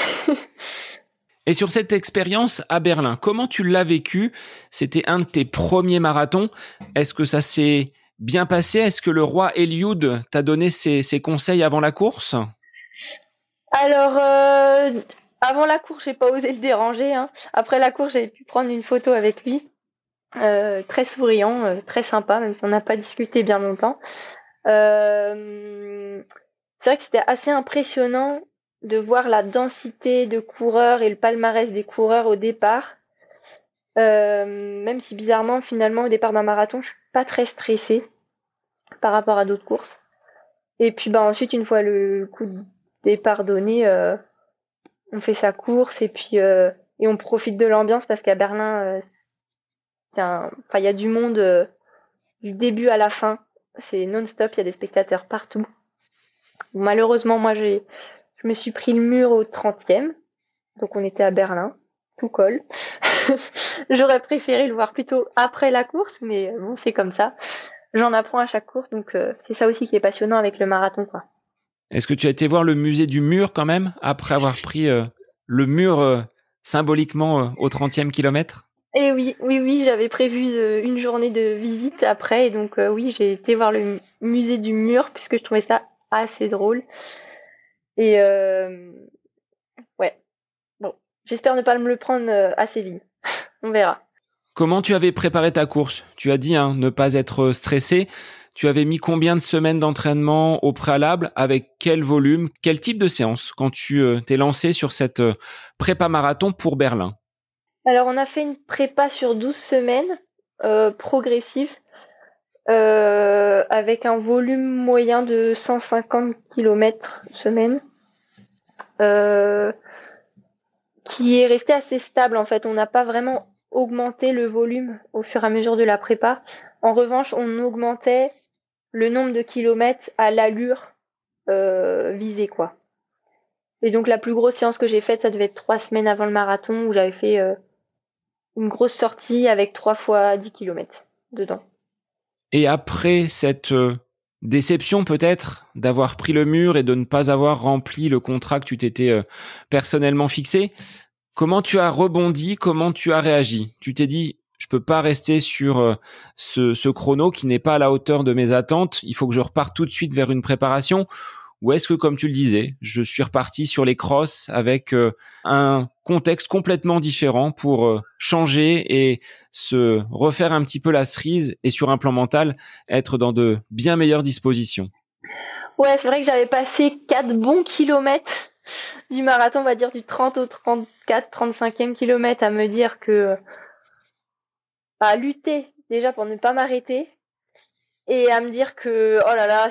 Et sur cette expérience à Berlin, comment tu l'as vécu? C'était un de tes premiers marathons. Est-ce que ça s'est bien passé? Est-ce que le roi Eliud t'a donné ses conseils avant la course? Alors Avant la course, j'ai pas osé le déranger, hein. Après la course, j'avais pu prendre une photo avec lui. Très souriant, très sympa, même si on n'a pas discuté bien longtemps. C'est vrai que c'était assez impressionnant de voir la densité de coureurs et le palmarès des coureurs au départ. Même si bizarrement, finalement, au départ d'un marathon, je suis pas très stressée par rapport à d'autres courses. Et puis bah ensuite, une fois le coup de départ donné, on fait sa course et on profite de l'ambiance parce qu'à Berlin, enfin il y a du monde du début à la fin. C'est non-stop, il y a des spectateurs partout. Malheureusement, moi je me suis pris le mur au 30e, donc on était à Berlin, tout colle. J'aurais préféré le voir plutôt après la course, mais bon, c'est comme ça. J'en apprends à chaque course, donc c'est ça aussi qui est passionnant avec le marathon, quoi. Est-ce que tu as été voir le musée du mur quand même, après avoir pris le mur symboliquement au 30e kilomètre? Et oui, oui, oui, j'avais prévu une journée de visite après, et donc oui, j'ai été voir le musée du mur puisque je trouvais ça assez drôle. Et ouais, bon, j'espère ne pas me le prendre assez vite. On verra. Comment tu avais préparé ta course? Tu as dit ne pas être stressé. Tu avais mis combien de semaines d'entraînement au préalable? Avec quel volume? Quel type de séance quand tu t'es lancé sur cette prépa marathon pour Berlin? Alors, on a fait une prépa sur 12 semaines, progressive, avec un volume moyen de 150 km semaine, euh, qui est resté assez stable en fait. On n'a pas vraiment augmenté le volume au fur et à mesure de la prépa. En revanche, on augmentait le nombre de kilomètres à l'allure visée, quoi. Et donc, la plus grosse séance que j'ai faite, ça devait être 3 semaines avant le marathon, où j'avais fait une grosse sortie avec 3 fois 10 kilomètres dedans. Et après cette déception peut-être d'avoir pris le mur et de ne pas avoir rempli le contrat que tu t'étais personnellement fixé, comment tu as rebondi? Comment tu as réagi? Tu t'es dit, je peux pas rester sur ce chrono qui n'est pas à la hauteur de mes attentes. Il faut que je reparte tout de suite vers une préparation. Ou est-ce que, comme tu le disais, je suis reparti sur les crosses avec un contexte complètement différent pour changer et se refaire un petit peu la cerise et sur un plan mental, être dans de bien meilleures dispositions? Ouais, c'est vrai que j'avais passé 4 bons kilomètres du marathon, on va dire du 30 au 34, 35e kilomètre à me dire que à lutter déjà pour ne pas m'arrêter et à me dire que oh là là,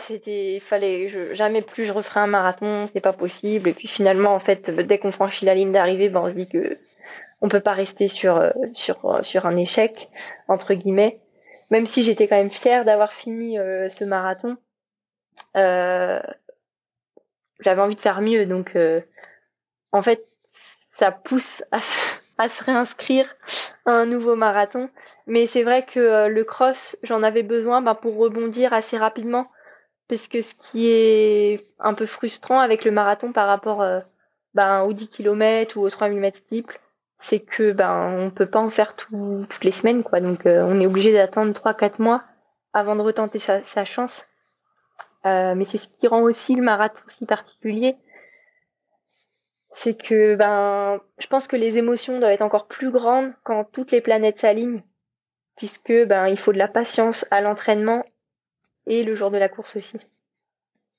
jamais plus je referai un marathon, c'est pas possible. Et puis finalement, en fait, dès qu'on franchit la ligne d'arrivée, ben on se dit que on peut pas rester sur un échec entre guillemets. Même si j'étais quand même fière d'avoir fini ce marathon, euh, j'avais envie de faire mieux. Donc en fait, ça pousse à se réinscrire à un nouveau marathon. Mais c'est vrai que le cross, j'en avais besoin pour rebondir assez rapidement. Parce que ce qui est un peu frustrant avec le marathon par rapport aux 10 km ou aux 3000 mètres steeple, c'est que on peut pas en faire toutes les semaines, quoi. Donc on est obligé d'attendre 3-4 mois avant de retenter sa chance. Mais c'est ce qui rend aussi le marathon si particulier, c'est que je pense que les émotions doivent être encore plus grandes quand toutes les planètes s'alignent, puisque il faut de la patience à l'entraînement et le jour de la course aussi.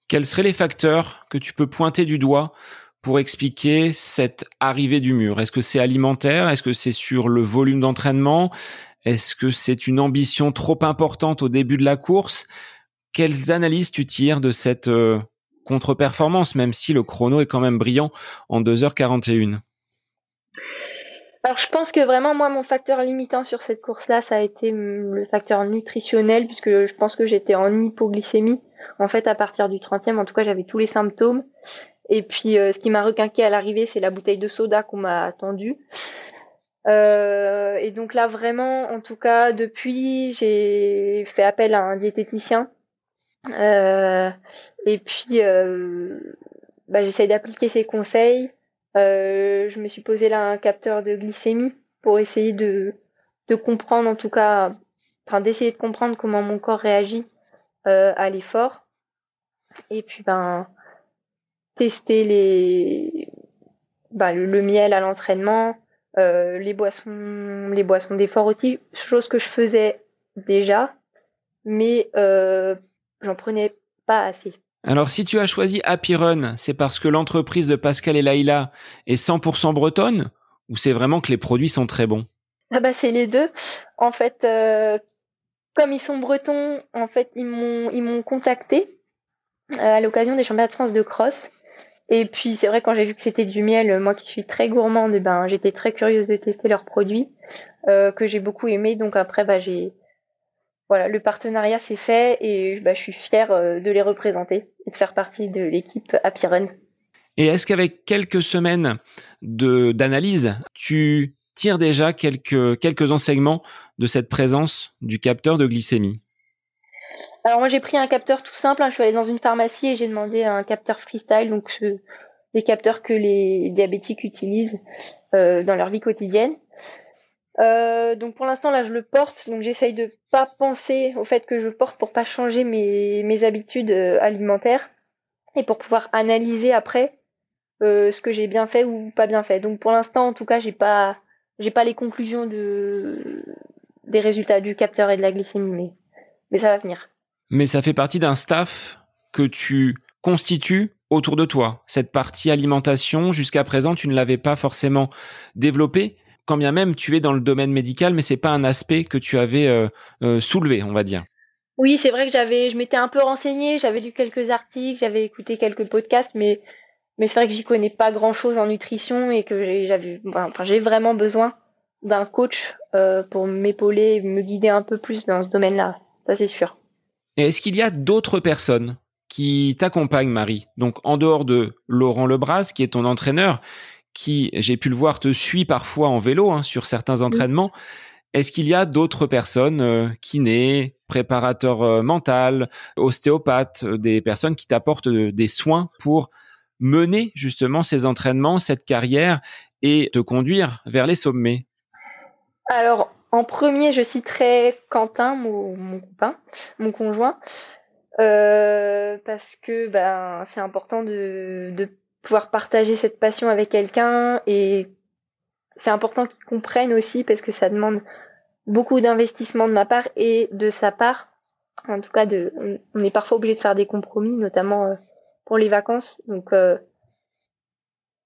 Quels seraient les facteurs que tu peux pointer du doigt pour expliquer cette arrivée du mur? Est-ce que c'est alimentaire? Est-ce que c'est sur le volume d'entraînement? Est-ce que c'est une ambition trop importante au début de la course? Quelles analyses tu tires de cette contre-performance, même si le chrono est quand même brillant en 2h41? Alors je pense que vraiment moi mon facteur limitant sur cette course-là, ça a été le facteur nutritionnel, puisque je pense que j'étais en hypoglycémie. En fait, à partir du 30e, en tout cas, j'avais tous les symptômes. Et puis ce qui m'a requinqué à l'arrivée, c'est la bouteille de soda qu'on m'a tendue. Et donc là vraiment, en tout cas, depuis, j'ai fait appel à un diététicien. Euh, et puis j'essaye d'appliquer ses conseils. Je me suis posé là un capteur de glycémie pour essayer de comprendre, en tout cas, enfin d'essayer de comprendre comment mon corps réagit à l'effort. Et puis tester le miel à l'entraînement, les boissons d'effort aussi, chose que je faisais déjà, mais j'en prenais pas assez. Alors, si tu as choisi Happy Run, c'est parce que l'entreprise de Pascal et Laïla est 100% bretonne ou c'est vraiment que les produits sont très bons? Ah bah c'est les deux. En fait, comme ils sont bretons, en fait, ils m'ont contacté à l'occasion des championnats de France de cross. Et puis c'est vrai quand j'ai vu que c'était du miel, moi qui suis très gourmande, ben j'étais très curieuse de tester leurs produits que j'ai beaucoup aimé. Donc après j'ai voilà, le partenariat s'est fait et je suis fière de les représenter et de faire partie de l'équipe Happy Run. Et est-ce qu'avec quelques semaines d'analyse, tu tires déjà quelques enseignements de cette présence du capteur de glycémie? Alors moi j'ai pris un capteur tout simple, hein, je suis allée dans une pharmacie et j'ai demandé un capteur freestyle, donc les capteurs que les diabétiques utilisent dans leur vie quotidienne. Donc pour l'instant là je le porte, donc j'essaye de pas penser au fait que je porte pour pas changer mes habitudes alimentaires et pour pouvoir analyser après ce que j'ai bien fait ou pas bien fait. Donc pour l'instant en tout cas j'ai pas les conclusions des résultats du capteur et de la glycémie, mais ça va venir. Mais ça fait partie d'un staff que tu constitues autour de toi. Cette partie alimentation, jusqu'à présent, tu ne l'avais pas forcément développée, quand bien même tu es dans le domaine médical, mais c'est pas un aspect que tu avais soulevé, on va dire. Oui, c'est vrai que je m'étais un peu renseignée, j'avais lu quelques articles, j'avais écouté quelques podcasts, mais c'est vrai que j'y connais pas grand-chose en nutrition et que j'ai vraiment besoin d'un coach pour m'épauler, me guider un peu plus dans ce domaine-là. Ça, c'est sûr. Et est-ce qu'il y a d'autres personnes qui t'accompagnent, Marie? Donc, en dehors de Laurent Lebras, qui est ton entraîneur, qui, j'ai pu le voir, te suit parfois en vélo sur certains Oui. entraînements. Est-ce qu'il y a d'autres personnes, kinés, préparateurs mental, ostéopathes, des personnes qui t'apportent des soins pour mener justement ces entraînements, cette carrière et te conduire vers les sommets? Alors, en premier, je citerai Quentin, mon copain, mon conjoint, parce que c'est important de pouvoir partager cette passion avec quelqu'un et c'est important qu'il comprenne aussi parce que ça demande beaucoup d'investissement de ma part et de sa part. En tout cas, on est parfois obligé de faire des compromis, notamment pour les vacances. Donc,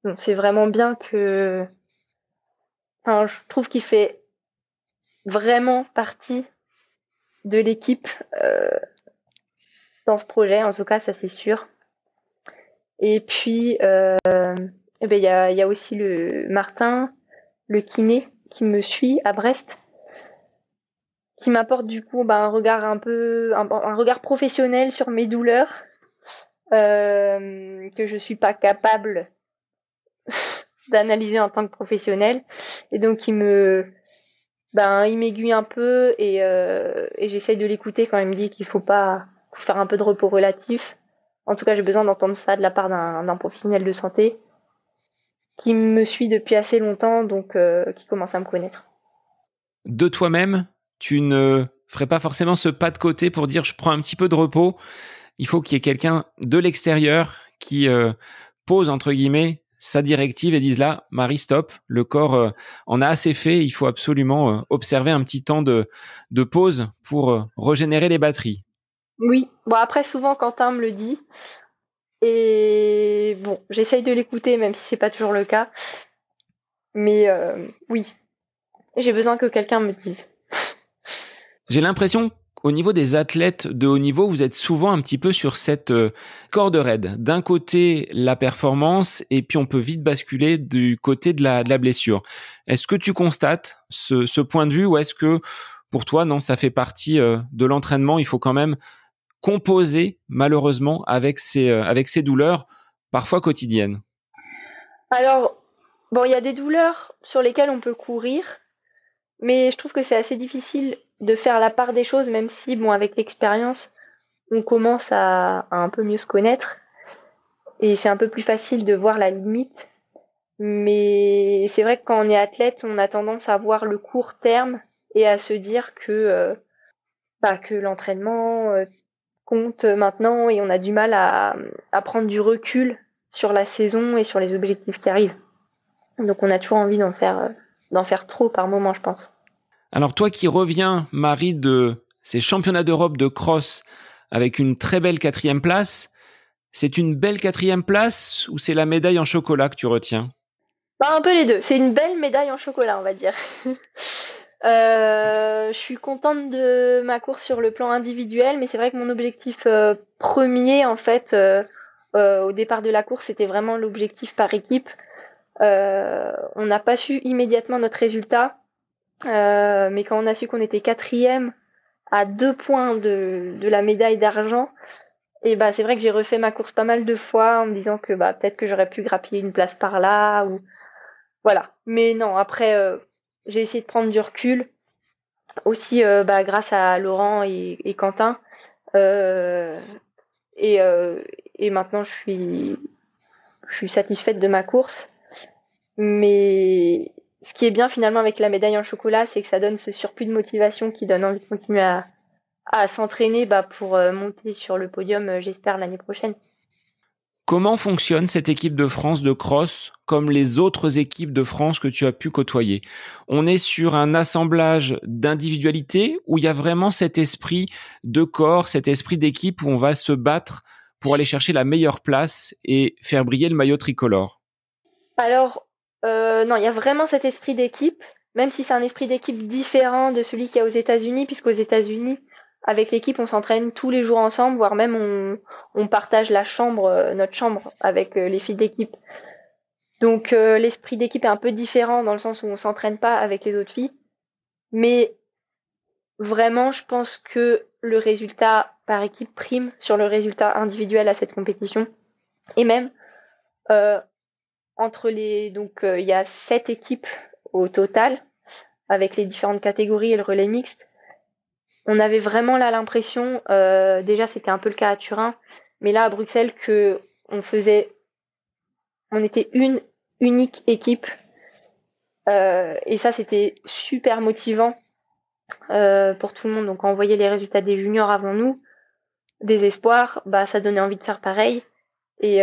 bon, c'est vraiment bien que. Enfin, je trouve qu'il fait vraiment partie de l'équipe dans ce projet. En tout cas, ça c'est sûr. Et puis, il y a aussi le Martin, le kiné, qui me suit à Brest, qui m'apporte du coup un regard un regard professionnel sur mes douleurs que je suis pas capable d'analyser en tant que professionnel et donc il m'aiguille un peu et j'essaye de l'écouter quand il me dit qu'il faut faire un peu de repos relatif. En tout cas j'ai besoin d'entendre ça de la part d'un professionnel de santé qui me suit depuis assez longtemps donc qui commence à me connaître. De toi-même, tu ne ferais pas forcément ce pas de côté pour dire je prends un petit peu de repos. Il faut qu'il y ait quelqu'un de l'extérieur qui pose, entre guillemets, sa directive et dise là, Marie, stop, le corps en a assez fait, il faut absolument observer un petit temps de pause pour régénérer les batteries. Oui, bon après souvent Quentin me le dit et bon j'essaye de l'écouter même si c'est pas toujours le cas, mais oui j'ai besoin que quelqu'un me dise. J'ai l'impression qu'au niveau des athlètes de haut niveau, vous êtes souvent un petit peu sur cette corde raide. D'un côté, la performance, et puis on peut vite basculer du côté de la blessure. Est-ce que tu constates ce point de vue ou est-ce que pour toi, non, ça fait partie de l'entraînement? Il faut quand même composer, malheureusement, avec ces douleurs, parfois quotidiennes. Alors bon il y a des douleurs sur lesquelles on peut courir. Mais je trouve que c'est assez difficile de faire la part des choses, même si, bon, avec l'expérience, on commence à un peu mieux se connaître et c'est un peu plus facile de voir la limite. Mais c'est vrai que quand on est athlète, on a tendance à voir le court terme et à se dire que l'entraînement compte maintenant et on a du mal à prendre du recul sur la saison et sur les objectifs qui arrivent. Donc on a toujours envie d'en faire trop par moment, je pense. Alors toi qui reviens, Marie, de ces championnats d'Europe de cross avec une très belle 4e place, c'est une belle 4e place ou c'est la médaille en chocolat que tu retiens? Bah, un peu les deux. C'est une belle médaille en chocolat, on va dire. Je suis contente de ma course sur le plan individuel, mais c'est vrai que mon objectif premier, en fait, au départ de la course, c'était vraiment l'objectif par équipe. On n'a pas su immédiatement notre résultat, mais quand on a su qu'on était 4e à 2 points de la médaille d'argent, et bah c'est vrai que j'ai refait ma course pas mal de fois en me disant que bah peut-être que j'aurais pu grappiller une place par là ou voilà. Mais non, après j'ai essayé de prendre du recul aussi bah, grâce à Laurent et Quentin. Euh, et, euh, et maintenant je suis satisfaite de ma course. Mais ce qui est bien finalement avec la médaille en chocolat, c'est que ça donne ce surplus de motivation qui donne envie de continuer à s'entraîner bah, pour monter sur le podium, j'espère, l'année prochaine. Comment fonctionne cette équipe de France de cross comme les autres équipes de France que tu as pu côtoyer? On est sur un assemblage d'individualités où il y a vraiment cet esprit de corps, cet esprit d'équipe où on va se battre pour aller chercher la meilleure place et faire briller le maillot tricolore. Alors, non, il y a vraiment cet esprit d'équipe, même si c'est un esprit d'équipe différent de celui qu'il y a aux États-Unis, puisqu'aux États-Unis, avec l'équipe, on s'entraîne tous les jours ensemble, voire même on partage la chambre, notre chambre avec les filles d'équipe. Donc l'esprit d'équipe est un peu différent dans le sens où on s'entraîne pas avec les autres filles, mais vraiment, je pense que le résultat par équipe prime sur le résultat individuel à cette compétition. Et même euh, entre les donc il y a 7 équipes au total avec les différentes catégories et le relais mixte. On avait vraiment là l'impression, déjà c'était un peu le cas à Turin, mais là à Bruxelles que on était une unique équipe et ça c'était super motivant pour tout le monde. Donc quand on voyait les résultats des juniors avant nous, des espoirs, bah ça donnait envie de faire pareil et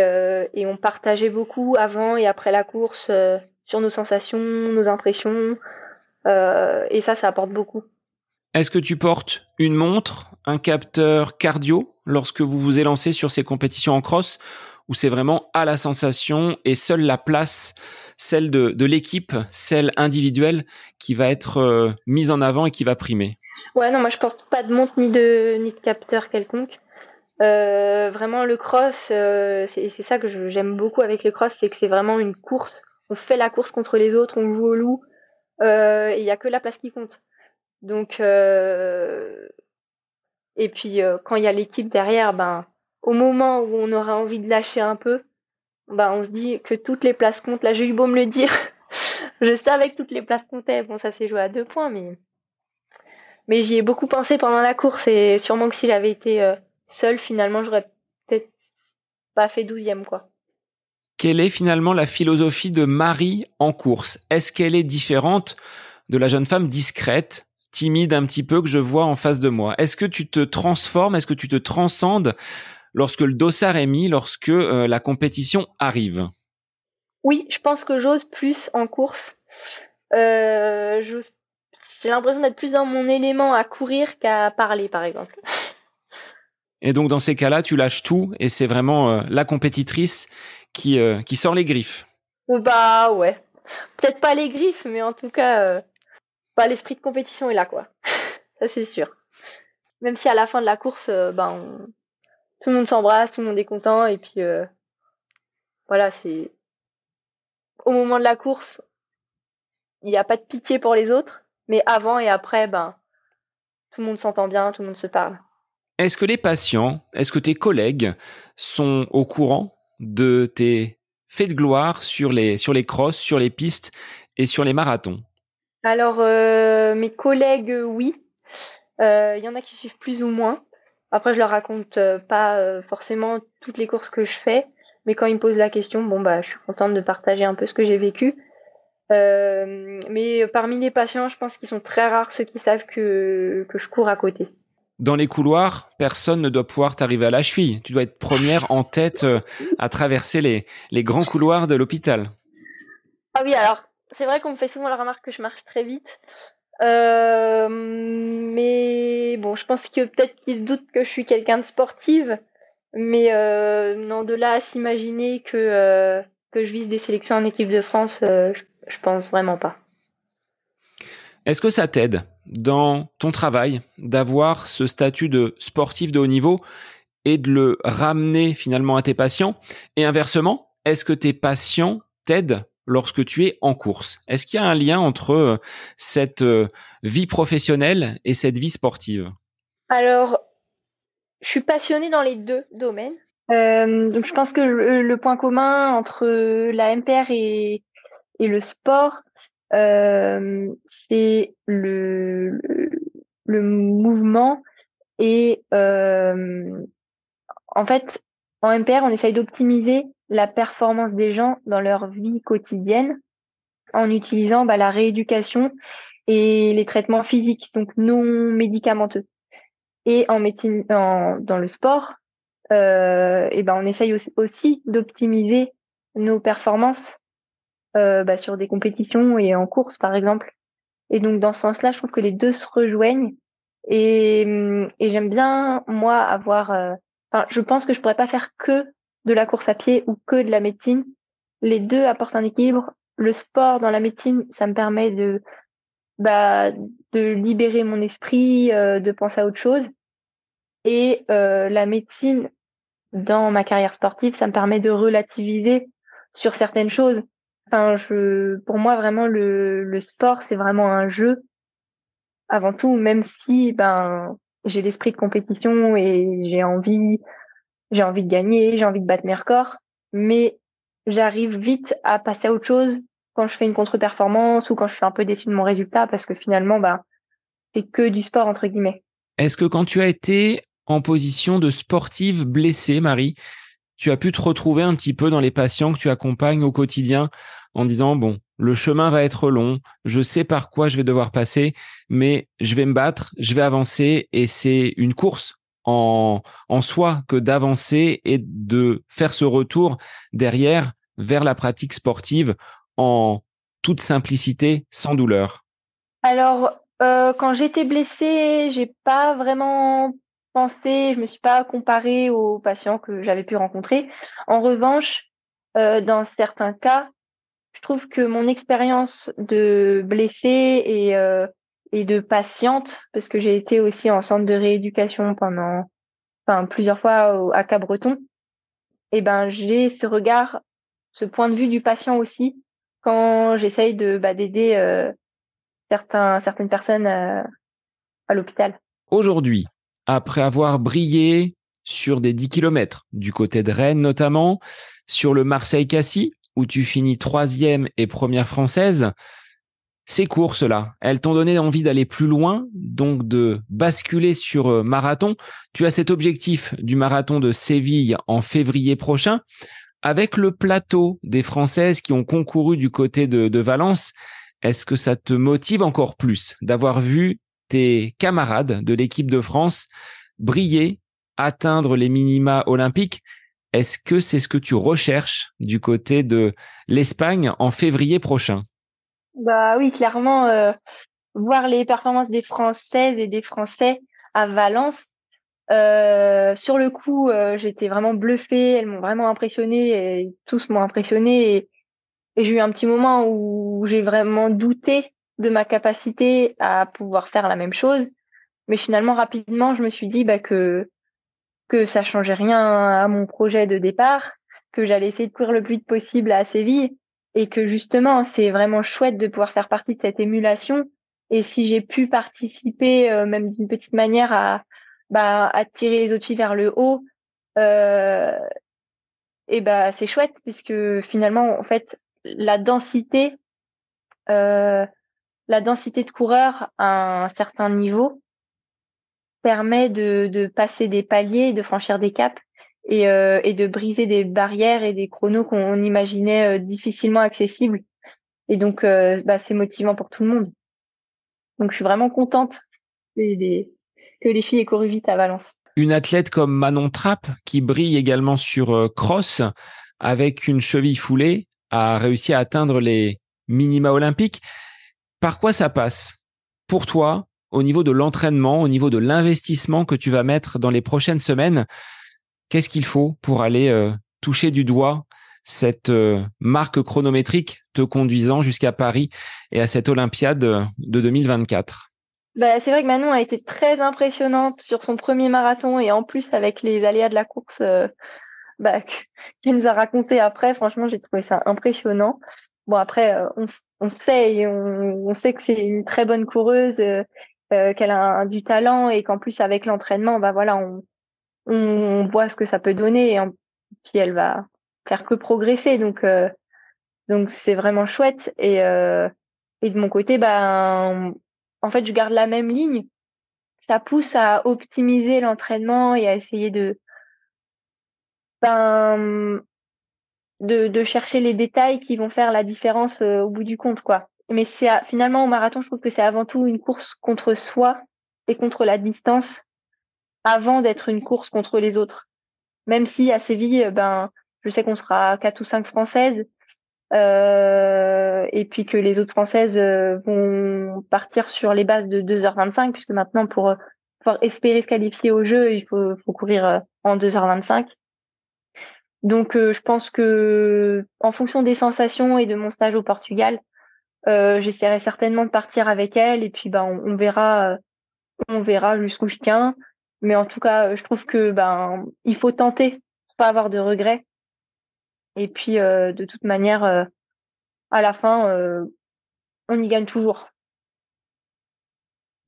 on partageait beaucoup avant et après la course sur nos sensations, nos impressions et ça apporte beaucoup. Est-ce que tu portes une montre, un capteur cardio lorsque vous vous élancez sur ces compétitions en cross ou c'est vraiment à la sensation et seule la place, celle de l'équipe, celle individuelle qui va être mise en avant et qui va primer? Ouais, non, moi je porte pas de montre ni de capteur quelconque. Vraiment le cross, c'est ça que j'aime beaucoup avec le cross, c'est que c'est vraiment une course. On fait la course contre les autres, on joue au loup, et il y a que la place qui compte. Donc et puis quand il y a l'équipe derrière, ben au moment où on aura envie de lâcher un peu, ben on se dit que toutes les places comptent. Là, j'ai eu beau me le dire, je savais que toutes les places comptaient. Bon, ça s'est joué à 2 points, mais j'y ai beaucoup pensé pendant la course et sûrement que si j'avais été seule, finalement, j'aurais peut-être pas fait 12e, quoi. Quelle est finalement la philosophie de Marie en course? Est-ce qu'elle est différente de la jeune femme discrète, timide un petit peu que je vois en face de moi? Est-ce que tu te transformes? Est-ce que tu te transcendes lorsque le dossard est mis, lorsque la compétition arrive? Oui, je pense que j'ose plus en course. J'ose J'ai l'impression d'être plus dans mon élément à courir qu'à parler, par exemple. Et donc dans ces cas-là, tu lâches tout et c'est vraiment la compétitrice qui sort les griffes. Bah ouais. Peut-être pas les griffes, mais en tout cas, bah, l'esprit de compétition est là, quoi. Ça, c'est sûr. Même si à la fin de la course, tout le monde s'embrasse, tout le monde est content, et puis voilà, c'est au moment de la course, il n'y a pas de pitié pour les autres, mais avant et après, ben, tout le monde s'entend bien, tout le monde se parle. Est-ce que les patients, est-ce que tes collègues sont au courant de tes faits de gloire sur les crosses, sur les pistes et sur les marathons? Alors, mes collègues, oui. Il y en a qui suivent plus ou moins. Après, je leur raconte pas forcément toutes les courses que je fais, mais quand ils me posent la question, bon bah, je suis contente de partager un peu ce que j'ai vécu. Mais parmi les patients, je pense qu'ils sont très rares ceux qui savent que je cours à côté. Dans les couloirs, personne ne doit pouvoir t'arriver à la cheville. Tu dois être première en tête à traverser les grands couloirs de l'hôpital. Ah oui, alors, c'est vrai qu'on me fait souvent la remarque que je marche très vite. Mais bon, je pense que peut-être qu'ils se doutent que je suis quelqu'un de sportive. Mais non, de là à s'imaginer que je vise des sélections en équipe de France, je pense vraiment pas. Est-ce que ça t'aide dans ton travail d'avoir ce statut de sportif de haut niveau et de le ramener finalement à tes patients? Et inversement, est-ce que tes patients t'aident lorsque tu es en course? Est-ce qu'il y a un lien entre cette vie professionnelle et cette vie sportive? Alors, je suis passionnée dans les deux domaines. Donc je pense que le point commun entre la MPR et le sport, c'est le mouvement et en fait, en MPR, on essaye d'optimiser la performance des gens dans leur vie quotidienne en utilisant la rééducation et les traitements physiques, donc non médicamenteux. Et en médecine, dans le sport, on essaye aussi d'optimiser nos performances sur des compétitions et en course, par exemple. Et donc, dans ce sens-là, je trouve que les deux se rejoignent. Et j'aime bien, moi, enfin, je pense que je pourrais pas faire que de la course à pied ou que de la médecine. Les deux apportent un équilibre. Le sport dans la médecine, ça me permet bah, de libérer mon esprit, de penser à autre chose. Et la médecine, dans ma carrière sportive, ça me permet de relativiser sur certaines choses. Enfin, pour moi, vraiment, le sport, c'est vraiment un jeu avant tout, même si j'ai l'esprit de compétition et j'ai envie de gagner, j'ai envie de battre mes records, mais j'arrive vite à passer à autre chose quand je fais une contre-performance ou quand je suis un peu déçue de mon résultat parce que finalement, c'est que du sport entre guillemets. Est-ce que quand tu as été en position de sportive blessée, Marie, tu as pu te retrouver un petit peu dans les patients que tu accompagnes au quotidien en disant, bon, le chemin va être long, je sais par quoi je vais devoir passer, mais je vais me battre, je vais avancer et c'est une course en soi que d'avancer et de faire ce retour derrière vers la pratique sportive en toute simplicité, sans douleur. Alors, quand j'étais blessée, j'ai pas vraiment pensé, je me suis pas comparée aux patients que j'avais pu rencontrer. En revanche, dans certains cas, je trouve que mon expérience de blessée et de patiente, parce que j'ai été aussi en centre de rééducation enfin, plusieurs fois à Cabreton, et j'ai ce regard, ce point de vue du patient aussi quand j'essaye d'aider certaines personnes à l'hôpital. Aujourd'hui, après avoir brillé sur des 10 kilomètres, du côté de Rennes notamment, sur le Marseille-Cassis, où tu finis troisième et première française, ces courses-là, elles t'ont donné envie d'aller plus loin, donc de basculer sur marathon. Tu as cet objectif du marathon de Séville en février prochain. Avec le plateau des Françaises qui ont concouru du côté de Valence, est-ce que ça te motive encore plus d'avoir vu tes camarades de l'équipe de France briller, atteindre les minima olympiques? Est-ce que c'est ce que tu recherches du côté de l'Espagne en février prochain? Bah oui, clairement, voir les performances des Françaises et des Français à Valence, sur le coup, j'étais vraiment bluffée, elles m'ont vraiment impressionnée et tous m'ont impressionnée et j'ai eu un petit moment où j'ai vraiment douté de ma capacité à pouvoir faire la même chose. Mais finalement, rapidement, je me suis dit que ça changeait rien à mon projet de départ, que j'allais essayer de courir le plus vite possible à Séville et que justement, c'est vraiment chouette de pouvoir faire partie de cette émulation. Et si j'ai pu participer, même d'une petite manière, à tirer les autres filles vers le haut, euh, c'est chouette puisque finalement, en fait, la densité, euh, la densité de coureurs à un certain niveau permet de passer des paliers, de franchir des caps et de briser des barrières et des chronos qu'on imaginait difficilement accessibles. Et donc, c'est motivant pour tout le monde. Donc, je suis vraiment contente que que les filles aient couru vite à Valence. Une athlète comme Manon Trapp, qui brille également sur cross, avec une cheville foulée, a réussi à atteindre les minima olympiques. Par quoi ça passe pour toi au niveau de l'entraînement, au niveau de l'investissement que tu vas mettre dans les prochaines semaines? Qu'est-ce qu'il faut pour aller toucher du doigt cette marque chronométrique te conduisant jusqu'à Paris et à cette Olympiade de 2024? Bah, c'est vrai que Manon a été très impressionnante sur son premier marathon et en plus avec les aléas de la course bah, qu'elle nous a raconté après, franchement, j'ai trouvé ça impressionnant. Bon, après, on sait, on sait que c'est une très bonne coureuse, qu'elle a du talent et qu'en plus, avec l'entraînement, bah voilà, on voit ce que ça peut donner puis elle va faire que progresser. Donc c'est vraiment chouette. Et de mon côté, ben, en fait, je garde la même ligne. Ça pousse à optimiser l'entraînement et à essayer ben, de chercher les détails qui vont faire la différence au bout du compte, quoi. Mais finalement, au marathon, je trouve que c'est avant tout une course contre soi et contre la distance avant d'être une course contre les autres. Même si à Séville, ben, je sais qu'on sera 4 ou 5 Françaises, et puis que les autres Françaises vont partir sur les bases de 2h25, puisque maintenant, pour pouvoir espérer se qualifier au jeu, il faut courir en 2h25. Donc, je pense que en fonction des sensations et de mon stage au Portugal, j'essaierai certainement de partir avec elle et puis ben on verra jusqu'où je tiens. Mais en tout cas, je trouve que ben il faut tenter pour pas avoir de regrets. Et puis de toute manière, à la fin, on y gagne toujours.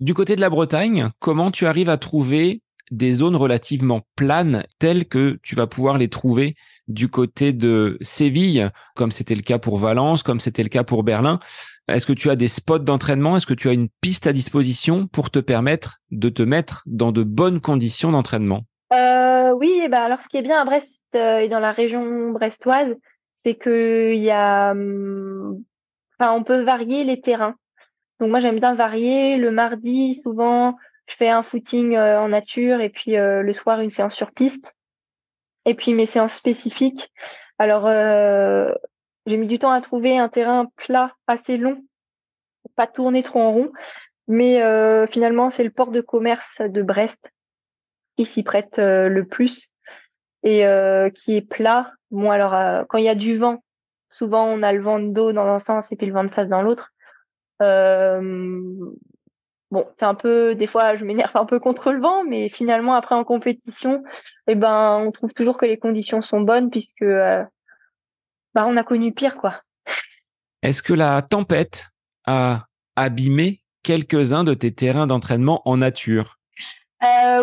Du côté de la Bretagne, comment tu arrives à trouver des zones relativement planes telles que tu vas pouvoir les trouver du côté de Séville, comme c'était le cas pour Valence, comme c'était le cas pour Berlin? Est-ce que tu as des spots d'entraînement? Est-ce que tu as une piste à disposition pour te permettre de te mettre dans de bonnes conditions d'entraînement? Oui, et ben alors ce qui est bien à Brest et dans la région brestoise, c'est que il y a, enfin, on peut varier les terrains. Donc moi j'aime bien varier. Le mardi, souvent, je fais un footing en nature et puis le soir une séance sur piste. Et puis mes séances spécifiques. Alors j'ai mis du temps à trouver un terrain plat assez long, pour pas tourner trop en rond. Mais finalement c'est le port de commerce de Brest qui s'y prête le plus et qui est plat. Bon alors quand il y a du vent, souvent on a le vent de dos dans un sens et puis le vent de face dans l'autre. Euh, Bon, c'est un peu, des fois, je m'énerve un peu contre le vent, mais finalement, après en compétition, eh ben, on trouve toujours que les conditions sont bonnes puisque, bah, on a connu pire, quoi. Est-ce que la tempête a abîmé quelques-uns de tes terrains d'entraînement en nature?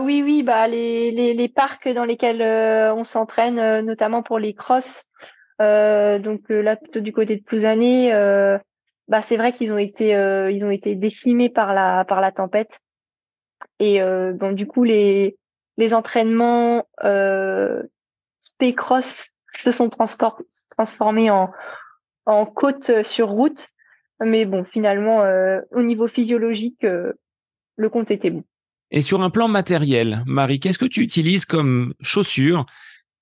Oui, oui, bah, les parcs dans lesquels on s'entraîne, notamment pour les crosses, donc là, plutôt du côté de Plouzané, bah, c'est vrai ils ont été décimés par la tempête. Et donc, du coup, les entraînements spé-cross se sont transformés en côte sur route. Mais bon, finalement, au niveau physiologique, le compte était bon. Et sur un plan matériel, Marie, qu'est-ce que tu utilises comme chaussures?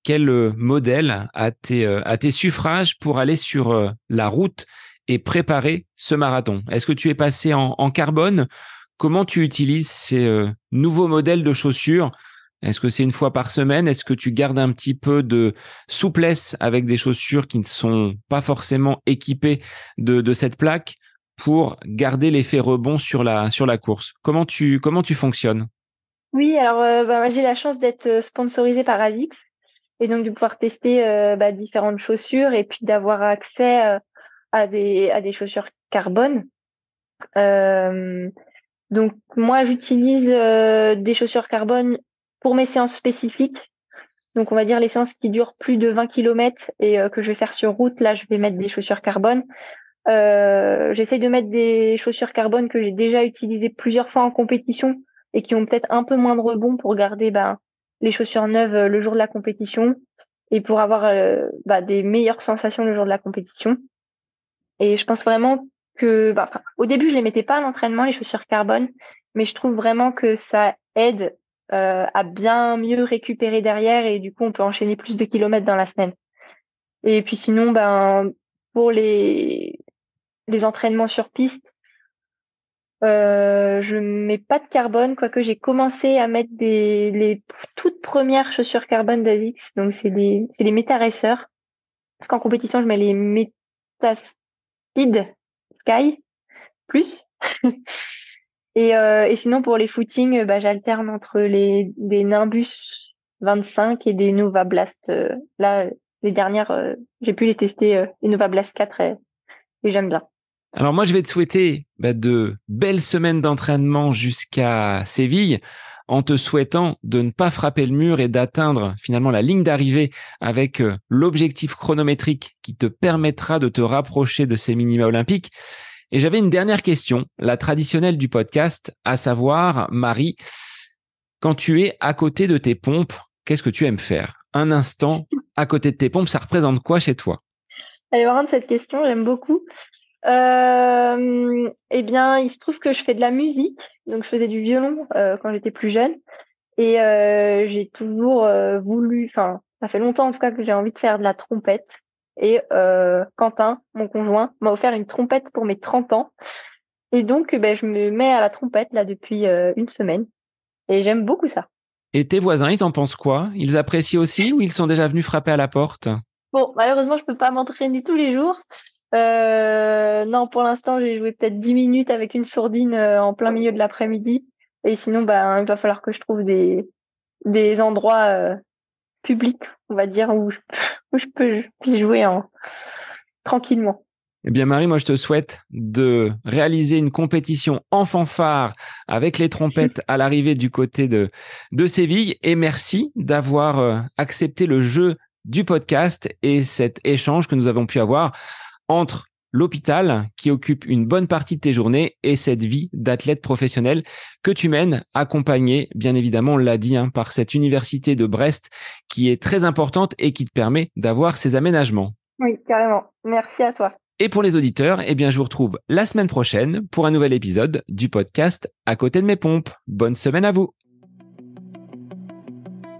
Quel modèle à tes suffrages pour aller sur la route et préparer ce marathon? Est-ce que tu es passé en carbone? Comment tu utilises ces nouveaux modèles de chaussures? Est-ce que c'est une fois par semaine? Est-ce que tu gardes un petit peu de souplesse avec des chaussures qui ne sont pas forcément équipées de cette plaque pour garder l'effet rebond sur la course? Comment tu fonctionnes? Oui, alors bah, moi, j'ai la chance d'être sponsorisée par ASICS et donc de pouvoir tester bah, différentes chaussures et puis d'avoir accès à des chaussures carbone. Euh, donc moi, j'utilise des chaussures carbone pour mes séances spécifiques. Donc on va dire les séances qui durent plus de 20 kilomètres et que je vais faire sur route. Là, je vais mettre des chaussures carbone. J'essaie de mettre des chaussures carbone que j'ai déjà utilisées plusieurs fois en compétition et qui ont peut-être un peu moins de rebond pour garder ben, les chaussures neuves le jour de la compétition et pour avoir bah, des meilleures sensations le jour de la compétition. Et je pense vraiment que, bah, enfin, au début, je les mettais pas à l'entraînement, les chaussures carbone, mais je trouve vraiment que ça aide à bien mieux récupérer derrière et du coup, on peut enchaîner plus de kilomètres dans la semaine. Et puis sinon, ben, pour les entraînements sur piste, je mets pas de carbone, quoique j'ai commencé à mettre les toutes premières chaussures carbone d'Asics, donc c'est les Meta Racer. Parce qu'en compétition, je mets les Meta Speed Sky plus. Et sinon, pour les footings, j'alterne entre des Nimbus 25 et des Nova Blast. Là, les dernières, j'ai pu les tester, les Nova Blast 4 et j'aime bien. Alors moi, je vais te souhaiter de belles semaines d'entraînement jusqu'à Séville, en te souhaitant de ne pas frapper le mur et d'atteindre finalement la ligne d'arrivée avec l'objectif chronométrique qui te permettra de te rapprocher de ces minima olympiques. Et j'avais une dernière question, la traditionnelle du podcast, à savoir, Marie, quand tu es à côté de tes pompes, qu'est-ce que tu aimes faire? Un instant à côté de tes pompes, ça représente quoi chez toi? Elle est marrante cette question, j'aime beaucoup. Eh bien, il se trouve que je fais de la musique, donc je faisais du violon quand j'étais plus jeune, et j'ai toujours voulu, enfin, ça fait longtemps en tout cas que j'ai envie de faire de la trompette. Et Quentin, mon conjoint, m'a offert une trompette pour mes 30 ans. Et donc, je me mets à la trompette là depuis une semaine. Et j'aime beaucoup ça. Et tes voisins, ils t'en pensent quoi? Ils apprécient aussi ou ils sont déjà venus frapper à la porte? Bon, malheureusement, je peux pas m'entraîner tous les jours. Non, pour l'instant, j'ai joué peut-être 10 minutes avec une sourdine en plein milieu de l'après-midi. Et sinon, il va falloir que je trouve des endroits publics, on va dire, où je puisse jouer tranquillement. Eh bien, Marie, moi, je te souhaite de réaliser une compétition en fanfare avec les trompettes à l'arrivée du côté de Séville. Et merci d'avoir accepté le jeu du podcast et cet échange que nous avons pu avoir entre l'hôpital qui occupe une bonne partie de tes journées et cette vie d'athlète professionnel que tu mènes, accompagné, bien évidemment, on l'a dit, par cette université de Brest qui est très importante et qui te permet d'avoir ces aménagements. Oui, carrément. Merci à toi. Et pour les auditeurs, eh bien, je vous retrouve la semaine prochaine pour un nouvel épisode du podcast À côté de mes pompes. Bonne semaine à vous.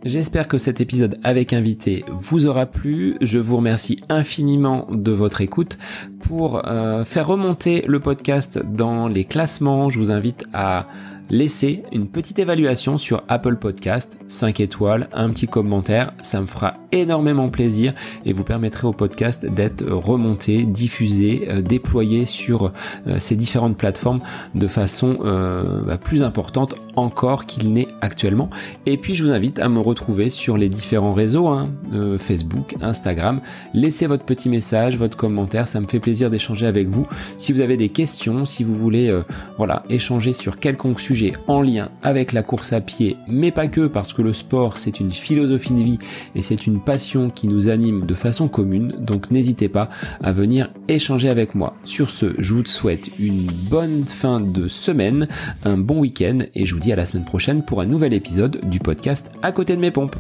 J'espère que cet épisode avec invité vous aura plu. Je vous remercie infiniment de votre écoute. Pour faire remonter le podcast dans les classements, je vous invite à laisser une petite évaluation sur Apple Podcast, 5 étoiles, un petit commentaire, ça me fera énormément plaisir et vous permettrez au podcast d'être remonté, diffusé, déployé sur ces différentes plateformes de façon plus importante encore qu'il n'est actuellement. Et puis je vous invite à me retrouver sur les différents réseaux, Facebook, Instagram. Laissez votre petit message, votre commentaire, ça me fait plaisir d'échanger avec vous. Si vous avez des questions, si vous voulez échanger sur quelconque sujet en lien avec la course à pied, mais pas que, parce que le sport c'est une philosophie de vie et c'est une passion qui nous anime de façon commune, donc n'hésitez pas à venir échanger avec moi. Sur ce, je vous souhaite une bonne fin de semaine, un bon week-end et je vous dis à la semaine prochaine pour un nouvel épisode du podcast À côté de mes pompes.